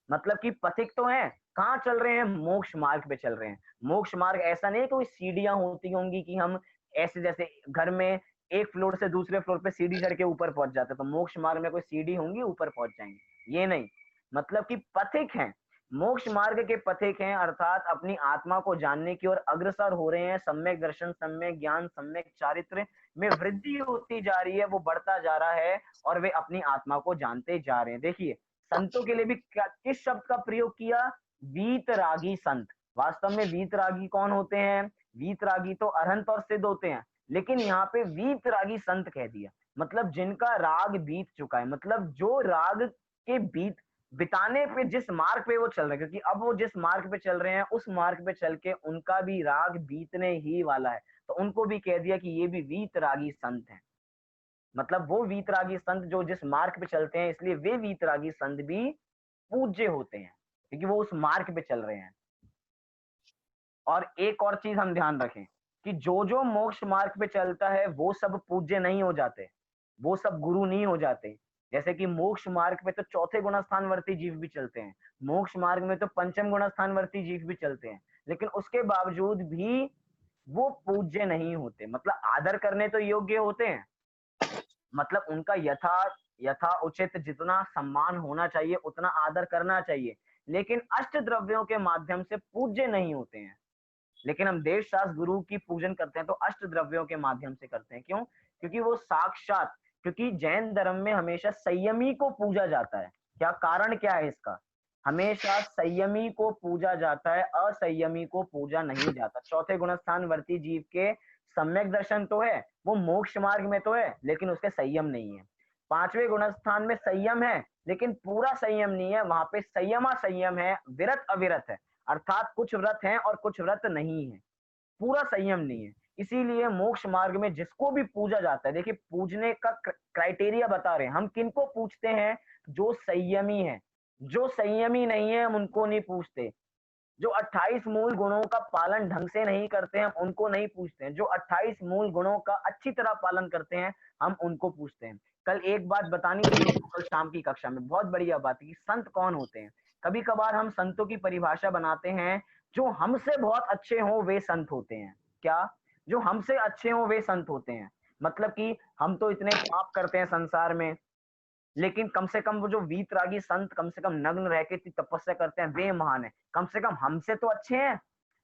मतलब कि पथिक तो हैं, कहाँ चल रहे हैं? मोक्ष मार्ग पे चल रहे हैं। मोक्ष मार्ग ऐसा नहीं कोई सीढ़ियां होती होंगी कि हम ऐसे जैसे घर में एक फ्लोर से दूसरे फ्लोर पे सीढ़ी चढ़ के ऊपर पहुंच जाते, तो मोक्ष मार्ग में कोई सीढ़ी होंगी ऊपर पहुंच जाएंगे, ये नहीं। मतलब कि पथिक हैं, मोक्ष मार्ग के पथिक हैं, अर्थात अपनी आत्मा को जानने की ओर अग्रसर हो रहे हैं। सम्यक दर्शन, सम्यक ज्ञान, सम्यक चारित्र में वृद्धि होती जा रही है, वो बढ़ता जा रहा है और वे अपनी आत्मा को जानते जा रहे हैं। देखिए संतों के लिए भी किस शब्द का प्रयोग किया? वीतरागी संत। वास्तव में वीतरागी कौन होते हैं? वीतरागी तो अरहंत और सिद्ध होते हैं, लेकिन यहाँ पे वीतरागी संत कह दिया, मतलब जिनका राग बीत चुका है। मतलब जो राग के बिताने पे, जिस मार्ग पे वो चल रहे हैं, क्योंकि अब वो जिस मार्ग पे चल रहे हैं उस मार्ग पे चल के उनका भी राग बीतने ही वाला है, तो उनको भी कह दिया कि ये भी वीतरागी संत हैं। मतलब वो वीतरागी संत जो जिस मार्ग पे चलते हैं, इसलिए वे वीतरागी संत भी पूज्य होते हैं, क्योंकि वो उस मार्ग पे चल रहे हैं। और एक और चीज हम ध्यान रखें कि जो जो मोक्ष मार्ग पे चलता है वो सब पूज्य नहीं हो जाते, वो सब गुरु नहीं हो जाते। जैसे कि मोक्ष मार्ग पे तो चौथे गुणस्थानवर्ती जीव भी चलते हैं, मोक्ष मार्ग में तो पंचम गुणस्थानवर्ती जीव भी चलते हैं, लेकिन उसके बावजूद भी वो पूज्य नहीं होते। मतलब आदर करने तो योग्य होते हैं, मतलब उनका यथा उचित जितना सम्मान होना चाहिए उतना आदर करना चाहिए, लेकिन अष्ट द्रव्यों के माध्यम से पूज्य नहीं होते हैं। लेकिन हम देव शास्त्र गुरु की पूजन करते हैं तो अष्ट द्रव्यों के माध्यम से करते हैं। क्यों? क्योंकि वो साक्षात, क्योंकि जैन धर्म में हमेशा संयमी को पूजा जाता है। क्या कारण क्या है इसका? हमेशा संयमी को पूजा जाता है, असंयमी को पूजा नहीं जाता। चौथे गुणस्थान वर्ती जीव के सम्यक दर्शन तो है, वो मोक्ष मार्ग में तो है, लेकिन उसके संयम नहीं है। पांचवें गुणस्थान में संयम है, लेकिन पूरा संयम नहीं है, वहां पे संयमा संयम है, विरत अविरत है, अर्थात कुछ व्रत हैं और कुछ व्रत नहीं है, पूरा संयम नहीं है। इसीलिए मोक्ष मार्ग में जिसको भी पूजा जाता है, देखिए पूजने का क्राइटेरिया बता रहे हैं हम, किनको पूछते हैं? जो संयमी है। जो संयमी नहीं है हम उनको नहीं पूछते। जो 28 मूल गुणों का पालन ढंग से नहीं करते हैं हम उनको नहीं पूछते हैं। जो 28 मूल गुणों का अच्छी तरह पालन करते हैं हम उनको पूछते हैं। कल एक बात बतानी थी मेरे को, कल शाम की कक्षा में बहुत बढ़िया बात है कि संत कौन होते हैं। कभी कभार हम संतों की परिभाषा बनाते हैं, जो हमसे बहुत अच्छे हों वे संत होते हैं। क्या? जो हमसे अच्छे हों वे संत होते हैं। मतलब कि हम तो इतने पाप करते हैं संसार में, लेकिन कम से कम वो जो वीतरागी संत कम से कम नग्न रह के तपस्या करते हैं वे महान है। कम से कम हमसे तो अच्छे हैं,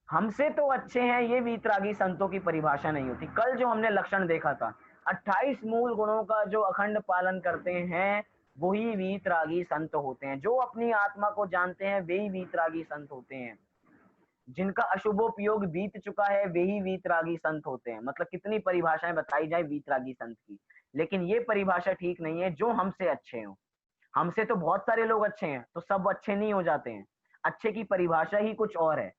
हमसे तो अच्छे हैं, ये वीतरागी संतों की परिभाषा नहीं होती। कल जो हमने लक्षण देखा था, 28 मूल गुणों का जो अखंड पालन करते हैं वही वीतरागी संत होते हैं। जो अपनी आत्मा को जानते हैं वे ही वीतरागी संत होते हैं। जिनका अशुभोपयोग बीत चुका है वे ही वीतरागी संत होते हैं। मतलब कितनी परिभाषाएं बताई जाए वीतरागी संत की, लेकिन ये परिभाषा ठीक नहीं है। जो हमसे अच्छे हो, हमसे तो बहुत सारे लोग अच्छे हैं, तो सब अच्छे नहीं हो जाते हैं। अच्छे की परिभाषा ही कुछ और है।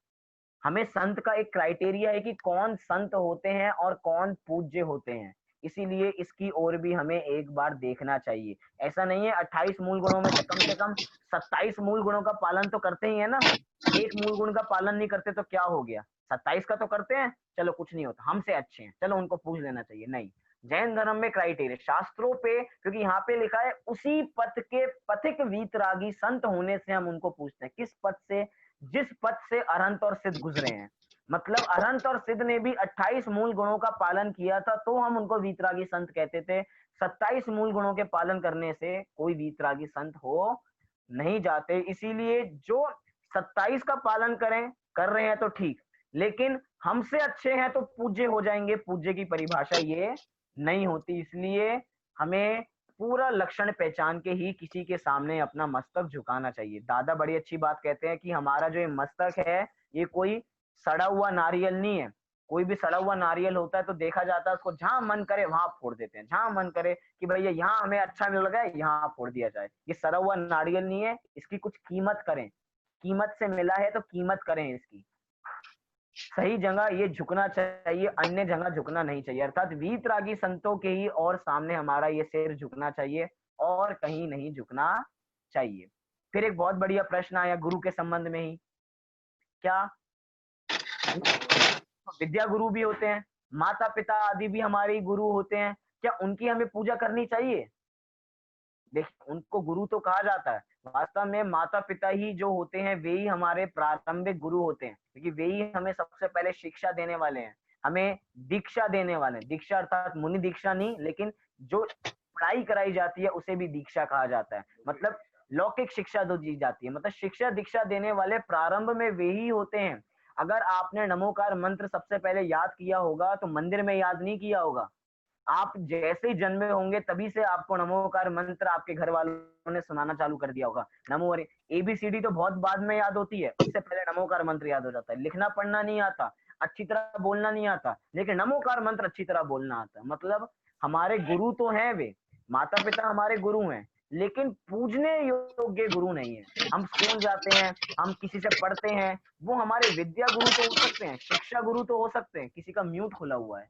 हमें संत का एक क्राइटेरिया है कि कौन संत होते हैं और कौन पूज्य होते हैं, इसीलिए इसकी ओर भी हमें एक बार देखना चाहिए। ऐसा नहीं है 28 मूल गुणों में से कम 27 मूल गुणों का पालन तो करते ही है ना। एक मूल गुण का पालन नहीं करते तो क्या हो गया, 27 का तो करते हैं, चलो कुछ नहीं होता, हमसे अच्छे हैं, चलो उनको पूछ लेना चाहिए। नहीं, जैन धर्म में क्राइटेरिया शास्त्रों पे, क्योंकि यहाँ पे लिखा है उसी पथ के पथिक वीतरागी संत होने से हम उनको पूछते हैं। किस पथ से? जिस पथ से अरहंत और सिद्ध गुजरे हैं। मतलब अरहंत और सिद्ध ने भी 28 मूल गुणों का पालन किया था, तो हम उनको वीतरागी संत कहते थे। 27 मूल गुणों के पालन करने से कोई वीतरागी संत हो नहीं जाते। इसीलिए जो 27 का पालन कर रहे हैं तो ठीक, लेकिन हमसे अच्छे हैं तो पूज्य हो जाएंगे। पूज्य की परिभाषा ये नहीं होती। इसलिए हमें पूरा लक्षण पहचान के ही किसी के सामने अपना मस्तक झुकाना चाहिए। दादा बड़ी अच्छी बात कहते हैं कि हमारा जो ये मस्तक है, ये कोई सड़ा हुआ नारियल नहीं है। कोई भी सड़ा हुआ नारियल होता है तो देखा जाता है उसको जहां मन करे वहां फोड़ देते हैं, जहां मन करे कि भैया यहाँ हमें अच्छा मिल रहा है यहाँ फोड़ दिया जाए। ये सड़ा हुआ नारियल नहीं है, इसकी कुछ कीमत करें। कीमत से मिला है तो कीमत करें इसकी। सही जगह ये झुकना चाहिए, अन्य जगह झुकना नहीं चाहिए। अर्थात वीतरागी संतों के ही और सामने हमारा ये सिर झुकना चाहिए और कहीं नहीं झुकना चाहिए। फिर एक बहुत बढ़िया प्रश्न आया गुरु के संबंध में ही, क्या विद्या गुरु भी होते हैं, माता पिता आदि भी हमारे गुरु होते हैं, क्या उनकी हमें पूजा करनी चाहिए? देखिए उनको गुरु तो कहा जाता है, वास्तव में माता पिता ही जो होते हैं वे ही हमारे प्रारंभिक गुरु होते हैं, क्योंकि वे ही हमें सबसे पहले शिक्षा देने वाले हैं, हमें दीक्षा देने वाले हैं। दीक्षा अर्थात मुनि दीक्षा नहीं, लेकिन जो पढ़ाई कराई जाती है उसे भी दीक्षा कहा जाता है। मतलब लौकिक शिक्षा जो दी जाती है, मतलब शिक्षा दीक्षा देने वाले प्रारंभ में वे ही होते हैं। अगर आपने नमोकार मंत्र सबसे पहले याद किया होगा तो मंदिर में याद नहीं किया होगा। आप जैसे ही जन्मे होंगे तभी से आपको नमोकार मंत्र आपके घर वालों ने सुनाना चालू कर दिया होगा। नमो अरे एबीसीडी तो बहुत बाद में याद होती है, उससे पहले नमोकार मंत्र याद हो जाता है। लिखना पढ़ना नहीं आता, अच्छी तरह बोलना नहीं आता, लेकिन नमोकार मंत्र अच्छी तरह बोलना आता है। मतलब हमारे गुरु तो हैं वे, माता पिता हमारे गुरु हैं, लेकिन पूजने योग्य गुरु नहीं है। हम स्कूल जाते हैं, हम किसी से पढ़ते हैं, वो हमारे विद्या गुरु तो हो सकते हैं, शिक्षा गुरु तो हो सकते हैं। किसी का म्यूट खुला हुआ है।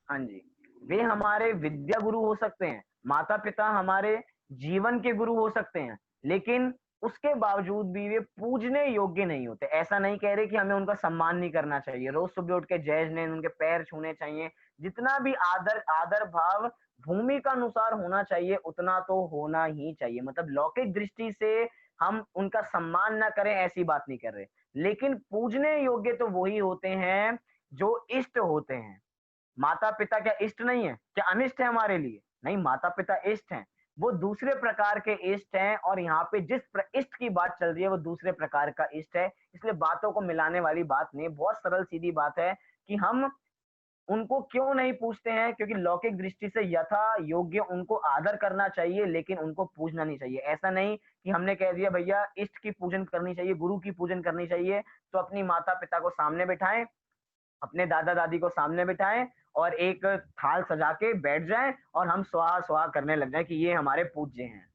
हाँ जी, वे हमारे विद्या गुरु हो सकते हैं, माता पिता हमारे जीवन के गुरु हो सकते हैं, लेकिन उसके बावजूद भी वे पूजने योग्य नहीं होते। ऐसा नहीं कह रहे कि हमें उनका सम्मान नहीं करना चाहिए, रोज सुबह उठ के जय जैन उनके पैर छूने चाहिए, जितना भी आदर आदर भाव भूमि का अनुसार होना चाहिए उतना तो होना ही चाहिए। मतलब लौकिक दृष्टि से हम उनका सम्मान ना करें ऐसी बात नहीं कर रहे, लेकिन पूजने योग्य तो वही होते हैं जो इष्ट होते हैं। माता पिता क्या इष्ट नहीं है, क्या अनिष्ट है हमारे लिए? नहीं, माता पिता इष्ट हैं, वो दूसरे प्रकार के इष्ट हैं। और यहाँ पे जिस इष्ट की बात चल रही है वो दूसरे प्रकार का इष्ट है, इसलिए बातों को मिलाने वाली बात नहीं, बहुत सरल सीधी बात है कि हम उनको क्यों नहीं पूछते हैं, क्योंकि लौकिक दृष्टि से यथा योग्य उनको आदर करना चाहिए, लेकिन उनको पूजना नहीं चाहिए। ऐसा नहीं कि हमने कह दिया भैया इष्ट की पूजन करनी चाहिए, गुरु की पूजन करनी चाहिए, तो अपनी माता पिता को सामने बिठाएं, अपने दादा दादी को सामने बिठाएं और एक थाल सजा के बैठ जाएं और हम स्वाहा स्वाहा करने लग जाएं कि ये हमारे पूज्य हैं।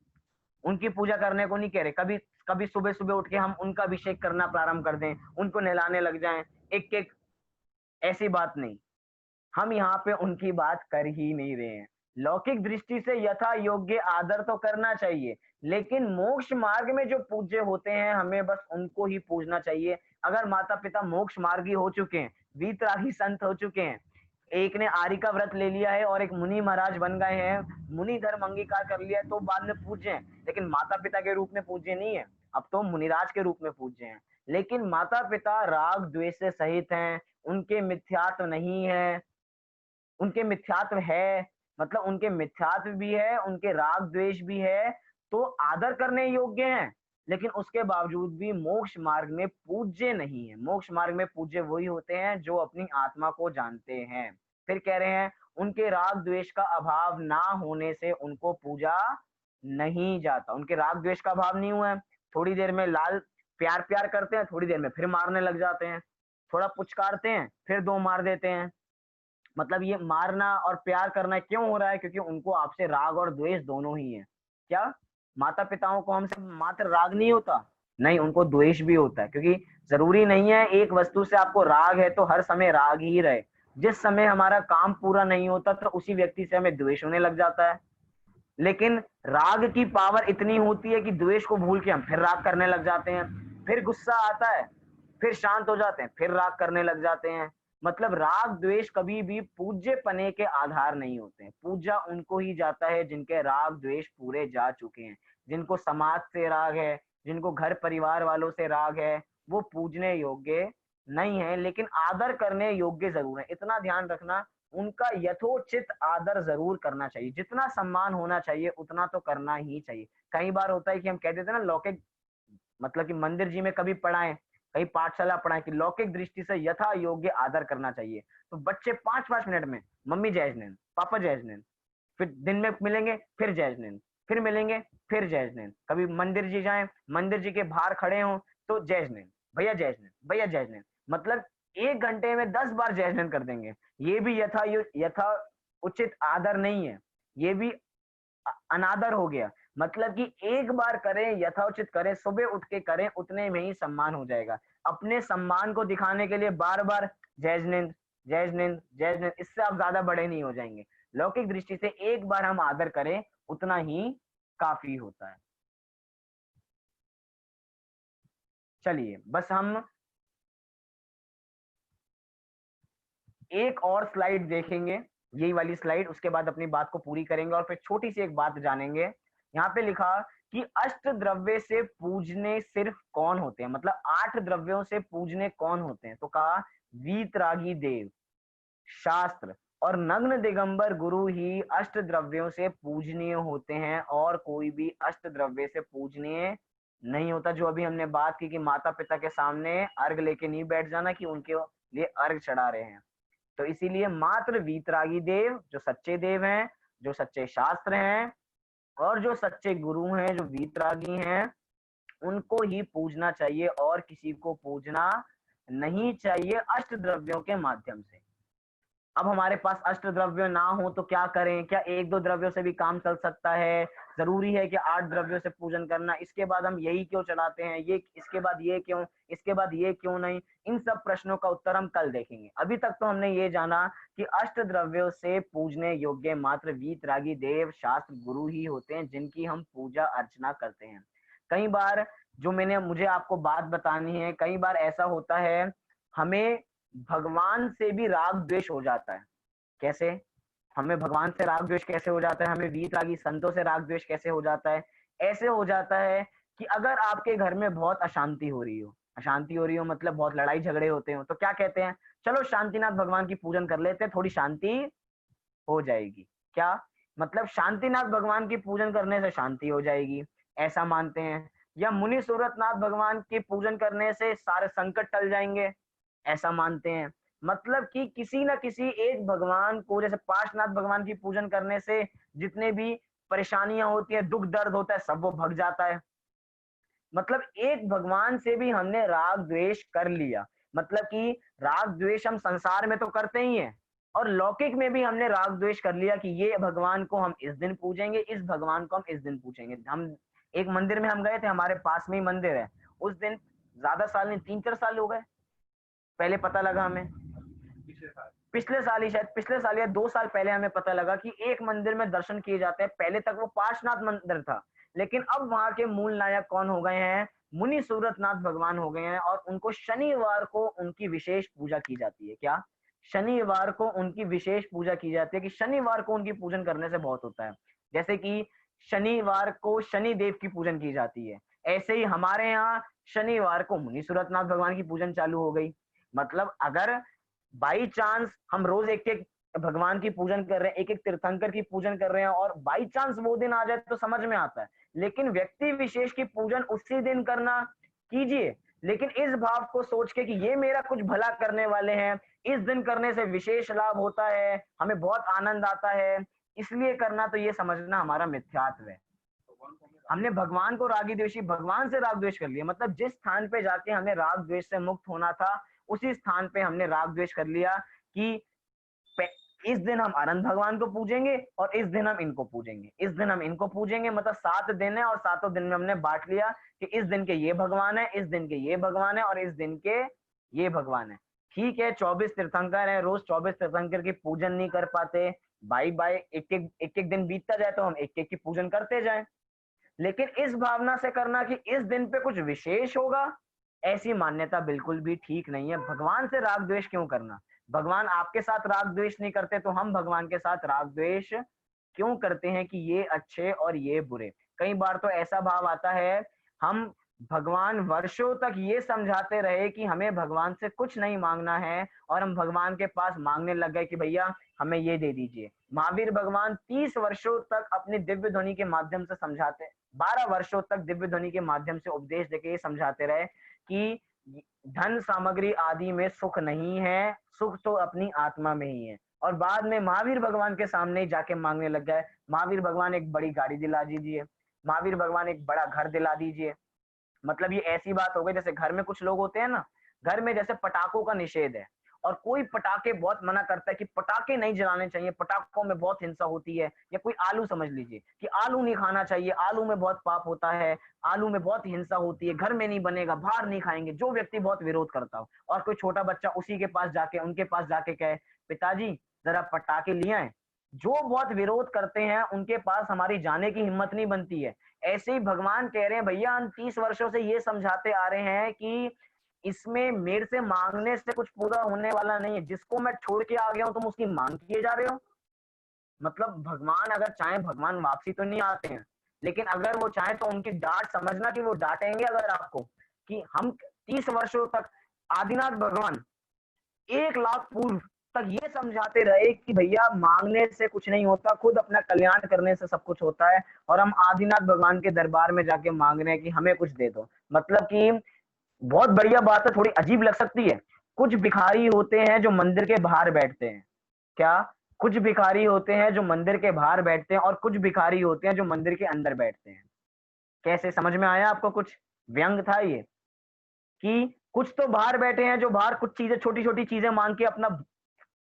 उनकी पूजा करने को नहीं कह रहे। कभी कभी सुबह सुबह उठ के हम उनका अभिषेक करना प्रारंभ कर दें, उनको नहलाने लग जाएं एक एक, ऐसी बात नहीं। हम यहाँ पे उनकी बात कर ही नहीं रहे हैं। लौकिक दृष्टि से यथा योग्य आदर तो करना चाहिए, लेकिन मोक्ष मार्ग में जो पूज्य होते हैं हमें बस उनको ही पूजना चाहिए। अगर माता पिता मोक्ष मार्गी हो चुके हैं, वीतरागी संत हो चुके हैं, एक ने आर्य का व्रत ले लिया है और एक मुनि महाराज बन गए हैं, मुनि धर्म अंगीकार कर लिया है, तो बाद में पूज्य हैं, लेकिन माता पिता के रूप में पूज्य नहीं है। अब तो मुनिराज के रूप में पूज्य हैं, लेकिन माता पिता राग द्वेष से सहित हैं, उनके मिथ्यात्व नहीं है, उनके मिथ्यात्व है, मतलब उनके मिथ्यात्व भी है, उनके राग द्वेष भी है, तो आदर करने योग्य हैं, लेकिन उसके बावजूद भी मोक्ष मार्ग में पूज्य नहीं है। मोक्ष मार्ग में पूज्य वही होते हैं जो अपनी आत्मा को जानते हैं। फिर कह रहे हैं उनके राग द्वेष का अभाव ना होने से उनको पूजा नहीं जाता। उनके राग द्वेष का अभाव नहीं हुआ है, थोड़ी देर में लाल प्यार प्यार करते हैं, थोड़ी देर में फिर मारने लग जाते हैं, थोड़ा पुचकारते हैं फिर दो मार देते हैं। मतलब ये मारना और प्यार करना क्यों हो रहा है? क्योंकि उनको आपसे राग और द्वेष दोनों ही है। क्या माता पिताओं को हमसे मात्र राग नहीं होता? नहीं, उनको द्वेष भी होता है, क्योंकि जरूरी नहीं है एक वस्तु से आपको राग है तो हर समय राग ही रहे। जिस समय हमारा काम पूरा नहीं होता तो उसी व्यक्ति से हमें द्वेष होने लग जाता है। लेकिन राग की पावर इतनी होती है कि द्वेष को भूल के हम फिर राग करने लग जाते हैं, फिर गुस्सा आता है, फिर शांत हो जाते हैं, फिर राग करने लग जाते हैं। मतलब राग द्वेष कभी भी पूज्य पने के आधार नहीं होते हैं। पूजा उनको ही जाता है जिनके राग द्वेष पूरे जा चुके हैं, जिनको समाज से राग है, जिनको घर परिवार वालों से राग है, वो पूजने योग्य नहीं है, लेकिन आदर करने योग्य जरूर है। इतना ध्यान रखना, उनका यथोचित आदर जरूर करना चाहिए। जितना सम्मान होना चाहिए उतना तो करना ही चाहिए। कई बार होता है कि हम कह देते हैं ना, लौकिक मतलब कि मंदिर जी में कभी पढ़ाएं, कहीं पाठशाला पढ़ाएं कि लौकिक दृष्टि से यथा योग्य आदर करना चाहिए। तो बच्चे 5-5 मिनट में मम्मी जय जनेन, पापा जय जनेन, फिर दिन में मिलेंगे फिर जय जनेन, फिर मिलेंगे फिर जय जनेन। कभी मंदिर जी जाएं, मंदिर जी के बाहर खड़े हों तो जय जनेन, भैया जय जनेन, भैया जय जनेन। मतलब 1 घंटे में 10 बार जय जनेन कर देंगे। ये भी यथा उचित आदर नहीं है, ये भी अनादर हो गया। मतलब कि एक बार करें, यथोचित करें, सुबह उठ के करें, उतने में ही सम्मान हो जाएगा। अपने सम्मान को दिखाने के लिए बार बार जय जिनेंद्र, जय जिनेंद्र, जय जिनेंद्र, इससे आप ज्यादा बड़े नहीं हो जाएंगे। लौकिक दृष्टि से एक बार हम आदर करें उतना ही काफी होता है। चलिए बस हम एक और स्लाइड देखेंगे, यही वाली स्लाइड, उसके बाद अपनी बात को पूरी करेंगे और फिर छोटी सी एक बात जानेंगे। यहाँ पे लिखा कि अष्ट द्रव्य से पूजने सिर्फ कौन होते हैं, मतलब 8 द्रव्यों से पूजने कौन होते हैं। तो कहा वीतरागी देव, शास्त्र और नग्न दिगंबर गुरु ही अष्ट द्रव्यों से पूजनीय होते हैं, और कोई भी अष्ट द्रव्य से पूजनीय नहीं होता। जो अभी हमने बात की कि माता पिता के सामने अर्घ लेके नहीं बैठ जाना कि उनके लिए अर्घ चढ़ा रहे हैं। तो इसीलिए मात्र वीतरागी देव, जो सच्चे देव हैं, जो सच्चे शास्त्र हैं और जो सच्चे गुरु हैं, जो वीतरागी हैं, उनको ही पूजना चाहिए और किसी को पूजना नहीं चाहिए अष्ट द्रव्यों के माध्यम से। अब हमारे पास अष्ट द्रव्य ना हो तो क्या करें? क्या 1-2 द्रव्यों से भी काम चल सकता है? जरूरी है कि 8 द्रव्यों से पूजन करना? इसके बाद हम यही क्यों चढ़ाते हैं, ये इसके बाद ये क्यों, इसके बाद ये क्यों नहीं? इन सब प्रश्नों का उत्तर हम कल देखेंगे। अभी तक तो हमने ये जाना कि अष्ट द्रव्यों से पूजने योग्य मात्र वीतरागी देव, शास्त्र, गुरु ही होते हैं, जिनकी हम पूजा अर्चना करते हैं। कई बार जो मुझे आपको बात बतानी है, कई बार ऐसा होता है हमें भगवान से भी राग द्वेष हो जाता है। कैसे? हमें भगवान से राग द्वेष कैसे हो जाता है? हमें वीतरागी संतों से राग द्वेष कैसे हो जाता है? ऐसे हो जाता है कि अगर आपके घर में बहुत अशांति हो रही हो, अशांति हो रही हो मतलब बहुत लड़ाई झगड़े होते हो, तो क्या कहते हैं? चलो शांतिनाथ भगवान की पूजन कर लेते हैं, थोड़ी शांति हो जाएगी। क्या मतलब? शांतिनाथ भगवान की पूजन करने से शांति हो जाएगी, ऐसा मानते हैं। या मुनि सूरतनाथ भगवान की पूजन करने से सारे संकट टल जाएंगे, ऐसा मानते हैं। मतलब कि किसी न किसी एक भगवान को, जैसे पार्श्वनाथ भगवान की पूजन करने से जितने भी परेशानियां होती है, दुख दर्द होता है, सब वो भग जाता है। मतलब एक भगवान से भी हमने राग द्वेष कर लिया। मतलब कि राग द्वेष हम संसार में तो करते ही हैं, और लौकिक में भी हमने राग द्वेष कर लिया कि ये भगवान को हम इस दिन पूजेंगे, इस भगवान को हम इस दिन पूजेंगे। हम एक मंदिर में हम गए थे, हमारे पास में ही मंदिर है। उस दिन ज्यादा साल नहीं, 3-4 साल हो गए, पहले पता लगा हमें, पिछले साल ही शायद, पिछले साल या 2 साल पहले हमें पता लगा कि एक मंदिर में दर्शन किए जाते हैं। पहले तक वो पार्श्वनाथ मंदिर था, लेकिन अब वहां के मूल नायक कौन हो गए हैं? मुनि सूरतनाथ भगवान हो गए हैं, और उनको शनिवार को उनकी विशेष पूजा की जाती है। क्या? शनिवार को उनकी विशेष पूजा की जाती है, कि शनिवार को उनकी पूजन करने से बहुत होता है। जैसे कि शनिवार को शनि देव की पूजन की जाती है, ऐसे ही हमारे यहाँ शनिवार को मुनि सूरतनाथ भगवान की पूजन चालू हो गई। मतलब अगर बाई चांस हम रोज एक एक भगवान की पूजन कर रहे हैं, एक एक तीर्थंकर की पूजन कर रहे हैं, और बाई चांस वो दिन आ जाए तो समझ में आता है। लेकिन व्यक्ति विशेष की पूजन उसी दिन करना, कीजिए, लेकिन इस भाव को सोच के कि ये मेरा कुछ भला करने वाले हैं, इस दिन करने से विशेष लाभ होता है, हमें बहुत आनंद आता है, इसलिए करना, तो ये समझना हमारा मिथ्यात्व है। हमने भगवान को रागी द्वेषी, भगवान से राग द्वेष कर लिया। मतलब जिस स्थान पे जाके हमें राग द्वेष से मुक्त होना था, उसी स्थान पे हमने राग द्वेष कर लिया कि इस दिन हम अनंत भगवान को पूजेंगे और इस दिन हम इनको पूजेंगे, इस दिन हम इनको पूजेंगे। मतलब 7 दिन है और 7 दिन में हमने बांट लिया कि इस दिन के ये भगवान है, इस दिन के ये भगवान है और इस दिन के ये भगवान है। ठीक है, 24 तीर्थंकर है, रोज 24 तीर्थंकर की पूजन नहीं कर पाते, बाई बाई एक एक दिन बीतता जाए तो हम एक एक की पूजन करते जाएं। लेकिन इस भावना से करना कि इस दिन पे कुछ विशेष होगा, ऐसी मान्यता बिल्कुल भी ठीक नहीं है। भगवान से राग द्वेष क्यों करना? भगवान आपके साथ राग द्वेष नहीं करते, तो हम भगवान के साथ राग द्वेष क्यों करते हैं कि ये अच्छे और ये बुरे। कई बार तो ऐसा भाव आता है, हम भगवान वर्षों तक ये समझाते रहे कि हमें भगवान से कुछ नहीं मांगना है, और हम भगवान के पास मांगने लग गए कि भैया हमें ये दे दीजिए। महावीर भगवान 30 वर्षों तक अपनी दिव्य ध्वनि के माध्यम से समझाते, 12 वर्षों तक दिव्य ध्वनि के माध्यम से उपदेश देके ये समझाते रहे कि धन सामग्री आदि में सुख नहीं है, सुख तो अपनी आत्मा में ही है। और बाद में महावीर भगवान के सामने ही जाके मांगने लग गए, महावीर भगवान एक बड़ी गाड़ी दिला दीजिए, महावीर भगवान एक बड़ा घर दिला दीजिए। मतलब ये ऐसी बात हो गई, जैसे घर में कुछ लोग होते हैं ना, घर में जैसे पटाखों का निषेध है, और कोई पटाखे बहुत मना करता है कि पटाखे नहीं जलाने चाहिए, पटाखों में बहुत हिंसा होती है। या कोई आलू समझ लीजिए कि आलू नहीं खाना चाहिए, आलू में बहुत पाप होता है, आलू में बहुत हिंसा होती है, घर में नहीं बनेगा, बाहर नहीं खाएंगे, जो व्यक्ति बहुत विरोध करता हो, और कोई छोटा बच्चा उसी के पास जाके, उनके पास जाके कहे पिताजी जरा पटाखे लिए आए, जो बहुत विरोध करते हैं उनके पास हमारी जाने की हिम्मत नहीं बनती है। ऐसे ही भगवान कह रहे हैं भैया हम 30 वर्षों से ये समझाते आ रहे हैं कि इसमें मेरे से मांगने से कुछ पूरा होने वाला नहीं है, जिसको मैं छोड़ के आ गया हूं तुम उसकी मांग किए जा रहे हो। मतलब भगवान अगर चाहे, भगवान वापसी तो नहीं आते हैं, लेकिन अगर वो चाहे तो उनकी डांट समझना कि वो डांटेंगे अगर आपको, कि हम 30 वर्षों तक, आदिनाथ भगवान 1 लाख पूर्व तक ये समझाते रहे कि भैया मांगने से कुछ नहीं होता, खुद अपना कल्याण करने से सब कुछ होता है, और हम आदिनाथ भगवान के दरबार में जाके मांग रहे हैं कि हमें कुछ दे दो। मतलब कि बहुत बढ़िया बात है, थोड़ी अजीब लग सकती है। कुछ भिखारी होते हैं जो मंदिर के बाहर बैठते हैं, क्या कुछ भिखारी होते हैं जो मंदिर के बाहर बैठते हैं, और कुछ भिखारी होते हैं जो मंदिर के अंदर बैठते हैं। कैसे, समझ में आया आपको? कुछ व्यंग था ये, कि कुछ तो बाहर बैठे हैं जो बाहर कुछ चीजें, छोटी छोटी चीजें मांग के अपना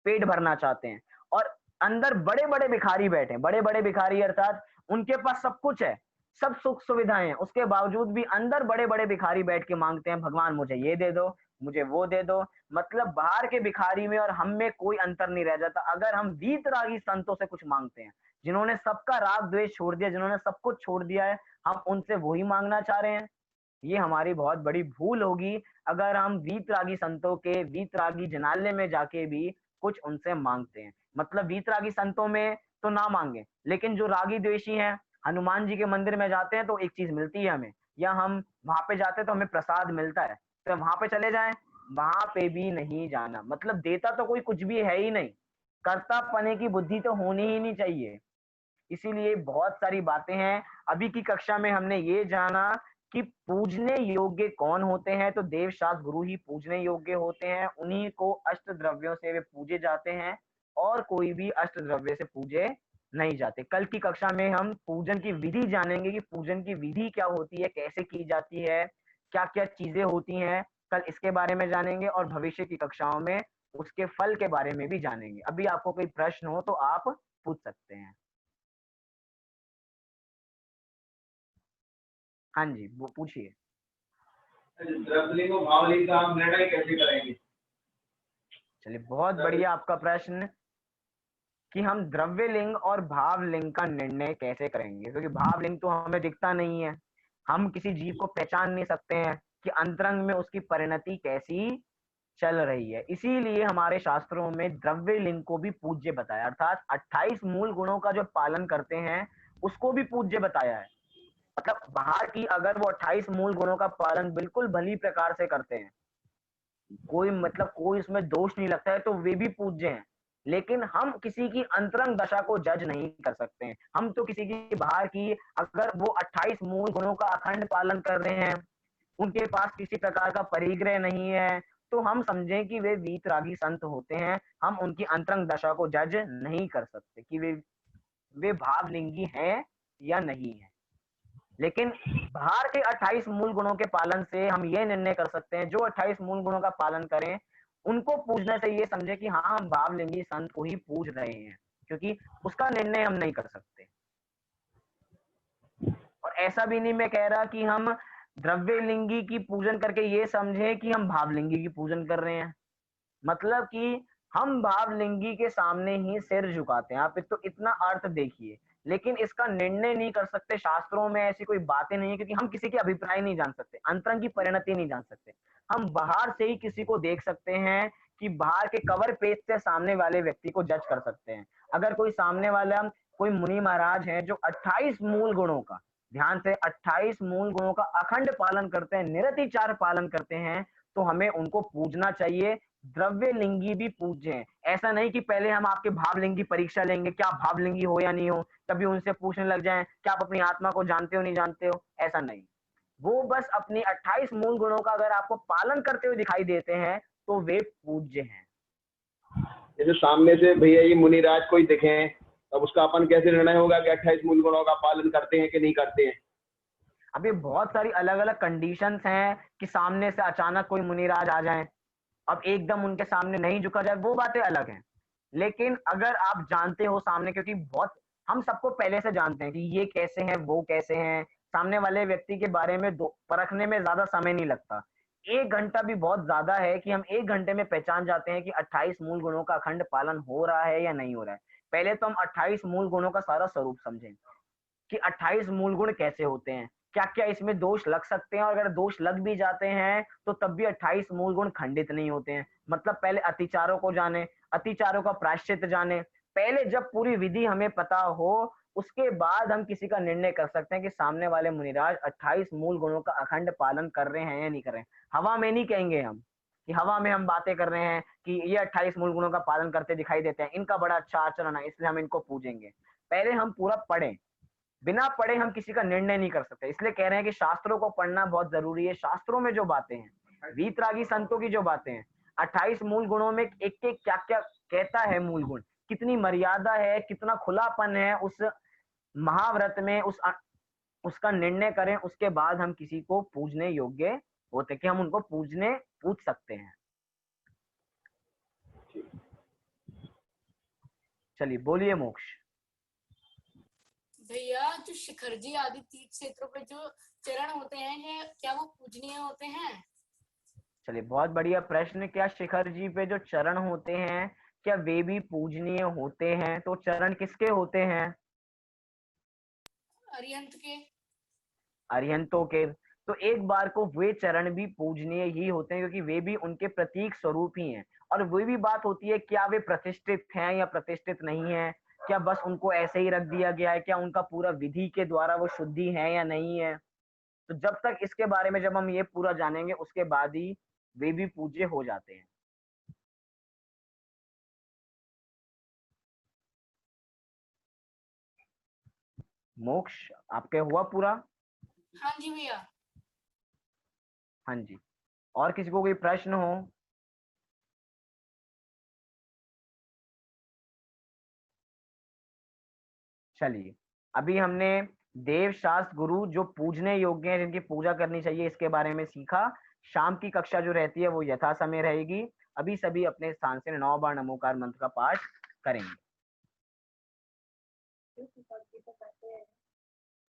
पेट भरना चाहते हैं, और अंदर बड़े बड़े भिखारी बैठे हैं। बड़े बड़े भिखारी अर्थात उनके पास सब कुछ है, सब सुख सुविधाएं हैं, उसके बावजूद भी अंदर बड़े बड़े भिखारी बैठ के मांगते हैं भगवान मुझे ये दे दो, मुझे वो दे दो। मतलब बाहर के भिखारी में और हम में कोई अंतर नहीं रह जाता अगर हम वीतरागी संतों से कुछ मांगते हैं, जिन्होंने सबका राग द्वेष छोड़ दिया, जिन्होंने सब कुछ छोड़ दिया है, हम उनसे वही मांगना चाह रहे हैं। ये हमारी बहुत बड़ी भूल होगी अगर हम वीतरागी संतों के, वीतरागी जनालय में जाके भी कुछ उनसे मांगते हैं। मतलब वीतरागी संतों में तो ना मांगे, लेकिन जो रागी द्वेषी हैं, हनुमान जी के मंदिर में जाते हैं तो एक चीज मिलती है हमें, या हम वहां पे जाते हैं तो हमें प्रसाद मिलता है, तो वहां पे चले जाएं, वहां पे भी नहीं जाना। मतलब देता तो कोई कुछ भी है ही नहीं, कर्ता पने की बुद्धि तो होनी ही नहीं चाहिए। इसीलिए बहुत सारी बातें हैं। अभी की कक्षा में हमने ये जाना कि पूजने योग्य कौन होते हैं, तो देव शास्त्र गुरु ही पूजने योग्य होते हैं, उन्हीं को अष्ट द्रव्यों से वे पूजे जाते हैं, और कोई भी अष्ट द्रव्य से पूजे नहीं जाते। कल की कक्षा में हम पूजन की विधि जानेंगे कि पूजन की विधि क्या होती है, कैसे की जाती है, क्या क्या चीजें होती हैं, कल इसके बारे में जानेंगे, और भविष्य की कक्षाओं में उसके फल के बारे में भी जानेंगे। अभी आपको कोई प्रश्न हो तो आप पूछ सकते हैं। हाँ जी, वो पूछिए। द्रव्यलिंग और भावलिंग का हम निर्णय कैसे करेंगे? चलिए, बहुत बढ़िया आपका प्रश्न, कि हम द्रव्य लिंग और भाव लिंग का निर्णय कैसे करेंगे, क्योंकि भाव लिंग तो हमें दिखता नहीं है, हम किसी जीव को पहचान नहीं सकते हैं कि अंतरंग में उसकी परिणति कैसी चल रही है। इसीलिए हमारे शास्त्रों में द्रव्य लिंग को भी पूज्य बताया, अर्थात 28 मूल गुणों का जो पालन करते हैं उसको भी पूज्य बताया है। मतलब बाहर की अगर वो 28 मूल गुणों का पालन बिल्कुल भली प्रकार से करते हैं, कोई मतलब कोई इसमें दोष नहीं लगता है, तो वे भी पूज्य हैं। लेकिन हम किसी की अंतरंग दशा को जज नहीं कर सकते हैं। हम तो किसी की बाहर की, अगर वो 28 मूल गुणों का अखंड पालन कर रहे हैं, उनके पास किसी प्रकार का परिग्रह नहीं है, तो हम समझें कि वे वीतरागी संत होते हैं। हम उनकी अंतरंग दशा को जज नहीं कर सकते कि वे भावलिंगी हैं या नहीं है। लेकिन बाहर के 28 मूल गुणों के पालन से हम ये निर्णय कर सकते हैं, जो 28 मूल गुणों का पालन करें उनको पूजने से ये समझे कि हाँ, हम भावलिंगी संत को ही पूज रहे हैं, क्योंकि उसका निर्णय हम नहीं कर सकते। और ऐसा भी नहीं मैं कह रहा कि हम द्रव्य लिंगी की पूजन करके ये समझे कि हम भावलिंगी की पूजन कर रहे हैं। मतलब कि हम भावलिंगी के सामने ही सिर झुकाते हैं। आप तो इतना अर्थ देखिए, लेकिन इसका निर्णय नहीं कर सकते। शास्त्रों में ऐसी कोई बातें नहीं है, क्योंकि हम किसी के अभिप्राय नहीं जान सकते, अंतरंग की परिणति नहीं जान सकते। हम बाहर से ही किसी को देख सकते हैं कि बाहर के कवर पेज से सामने वाले व्यक्ति को जज कर सकते हैं। अगर कोई सामने वाला कोई मुनि महाराज है जो 28 मूल गुणों का, ध्यान से 28 मूल गुणों का अखंड पालन करते हैं, निरतिचार पालन करते हैं, तो हमें उनको पूजना चाहिए। द्रव्य लिंगी भी पूज्य हैं। ऐसा नहीं कि पहले हम आपके भावलिंगी परीक्षा लेंगे, क्या आप भावलिंगी हो या नहीं हो, तभी उनसे पूछने लग जाएं क्या आप अपनी आत्मा को जानते हो नहीं जानते हो, ऐसा नहीं। वो बस अपनी 28 मूल गुणों का अगर आपको पालन करते हुए दिखाई देते हैं तो वे पूज्य हैं। जैसे सामने से भैया ये मुनिराज कोई दिखे, तब उसका अपन कैसे निर्णय होगा कि 28 मूल गुणों का पालन करते हैं कि नहीं करते हैं? अभी बहुत सारी अलग अलग कंडीशंस हैं कि सामने से अचानक कोई मुनिराज आ जाए, अब एकदम उनके सामने नहीं झुका जाए, वो बातें अलग हैं। लेकिन अगर आप जानते हो सामने, क्योंकि बहुत हम सबको पहले से जानते हैं कि ये कैसे हैं वो कैसे हैं, सामने वाले व्यक्ति के बारे में परखने में ज्यादा समय नहीं लगता। 1 घंटा भी बहुत ज्यादा है कि हम 1 घंटे में पहचान जाते हैं कि 28 मूल गुणों का अखंड पालन हो रहा है या नहीं हो रहा है। पहले तो हम 28 मूल गुणों का सारा स्वरूप समझें कि 28 मूल गुण कैसे होते हैं, क्या क्या इसमें दोष लग सकते हैं, और अगर दोष लग भी जाते हैं तो तब भी 28 मूल गुण खंडित नहीं होते हैं। मतलब पहले अतिचारों को जाने, अतिचारों का प्रायश्चित जाने, पहले जब पूरी विधि हमें पता हो उसके बाद हम किसी का निर्णय कर सकते हैं कि सामने वाले मुनिराज 28 मूल गुणों का अखंड पालन कर रहे हैं या नहीं कर रहे हैं। हवा में नहीं कहेंगे हम कि हवा में हम बातें कर रहे हैं कि ये 28 मूल गुणों का पालन करते दिखाई देते हैं, इनका बड़ा अच्छा आचरण है इसलिए हम इनको पूजेंगे। पहले हम पूरा पढ़ें, बिना पढ़े हम किसी का निर्णय नहीं कर सकते। इसलिए कह रहे हैं कि शास्त्रों को पढ़ना बहुत जरूरी है। शास्त्रों में जो बातें हैं, वीतरागी संतों की जो बातें हैं, 28 मूल गुणों में एक एक क्या क्या कहता है, मूल गुण कितनी मर्यादा है, कितना खुलापन है उस महाव्रत में, उसका निर्णय करें, उसके बाद हम किसी को पूजने योग्य होते कि हम उनको पूछ सकते हैं। चलिए बोलिए मोक्ष। भैया जो शिखरजी आदि तीर्थ क्षेत्रों पे जो चरण होते हैं क्या वो पूजनीय होते हैं? चलिए बहुत बढ़िया प्रश्न। क्या शिखर जी पे जो चरण होते हैं क्या वे भी पूजनीय होते हैं? तो चरण किसके होते हैं? अरिहंत के। अरिहंतों के। तो एक बार को वे चरण भी पूजनीय ही होते हैं क्योंकि वे भी उनके प्रतीक स्वरूप ही हैं। और वही भी बात होती है क्या वे प्रतिष्ठित हैं या प्रतिष्ठित नहीं है, क्या बस उनको ऐसे ही रख दिया गया है, क्या उनका पूरा विधि के द्वारा वो शुद्धि है या नहीं है। तो जब तक इसके बारे में जब हम ये पूरा जानेंगे उसके बाद ही वे भी पूज्य हो जाते हैं। मोक्ष आपके हुआ पूरा? हाँ जी भैया। हाँ जी। और किसी को कोई प्रश्न हो? चलिए अभी हमने देव शास्त्र गुरु जो पूजने योग्य हैं, जिनकी पूजा करनी चाहिए, इसके बारे में सीखा। शाम की कक्षा जो रहती है वो यथा समय रहेगी। अभी सभी अपने स्थान से 9 बार नमोकार मंत्र का पाठ करेंगे।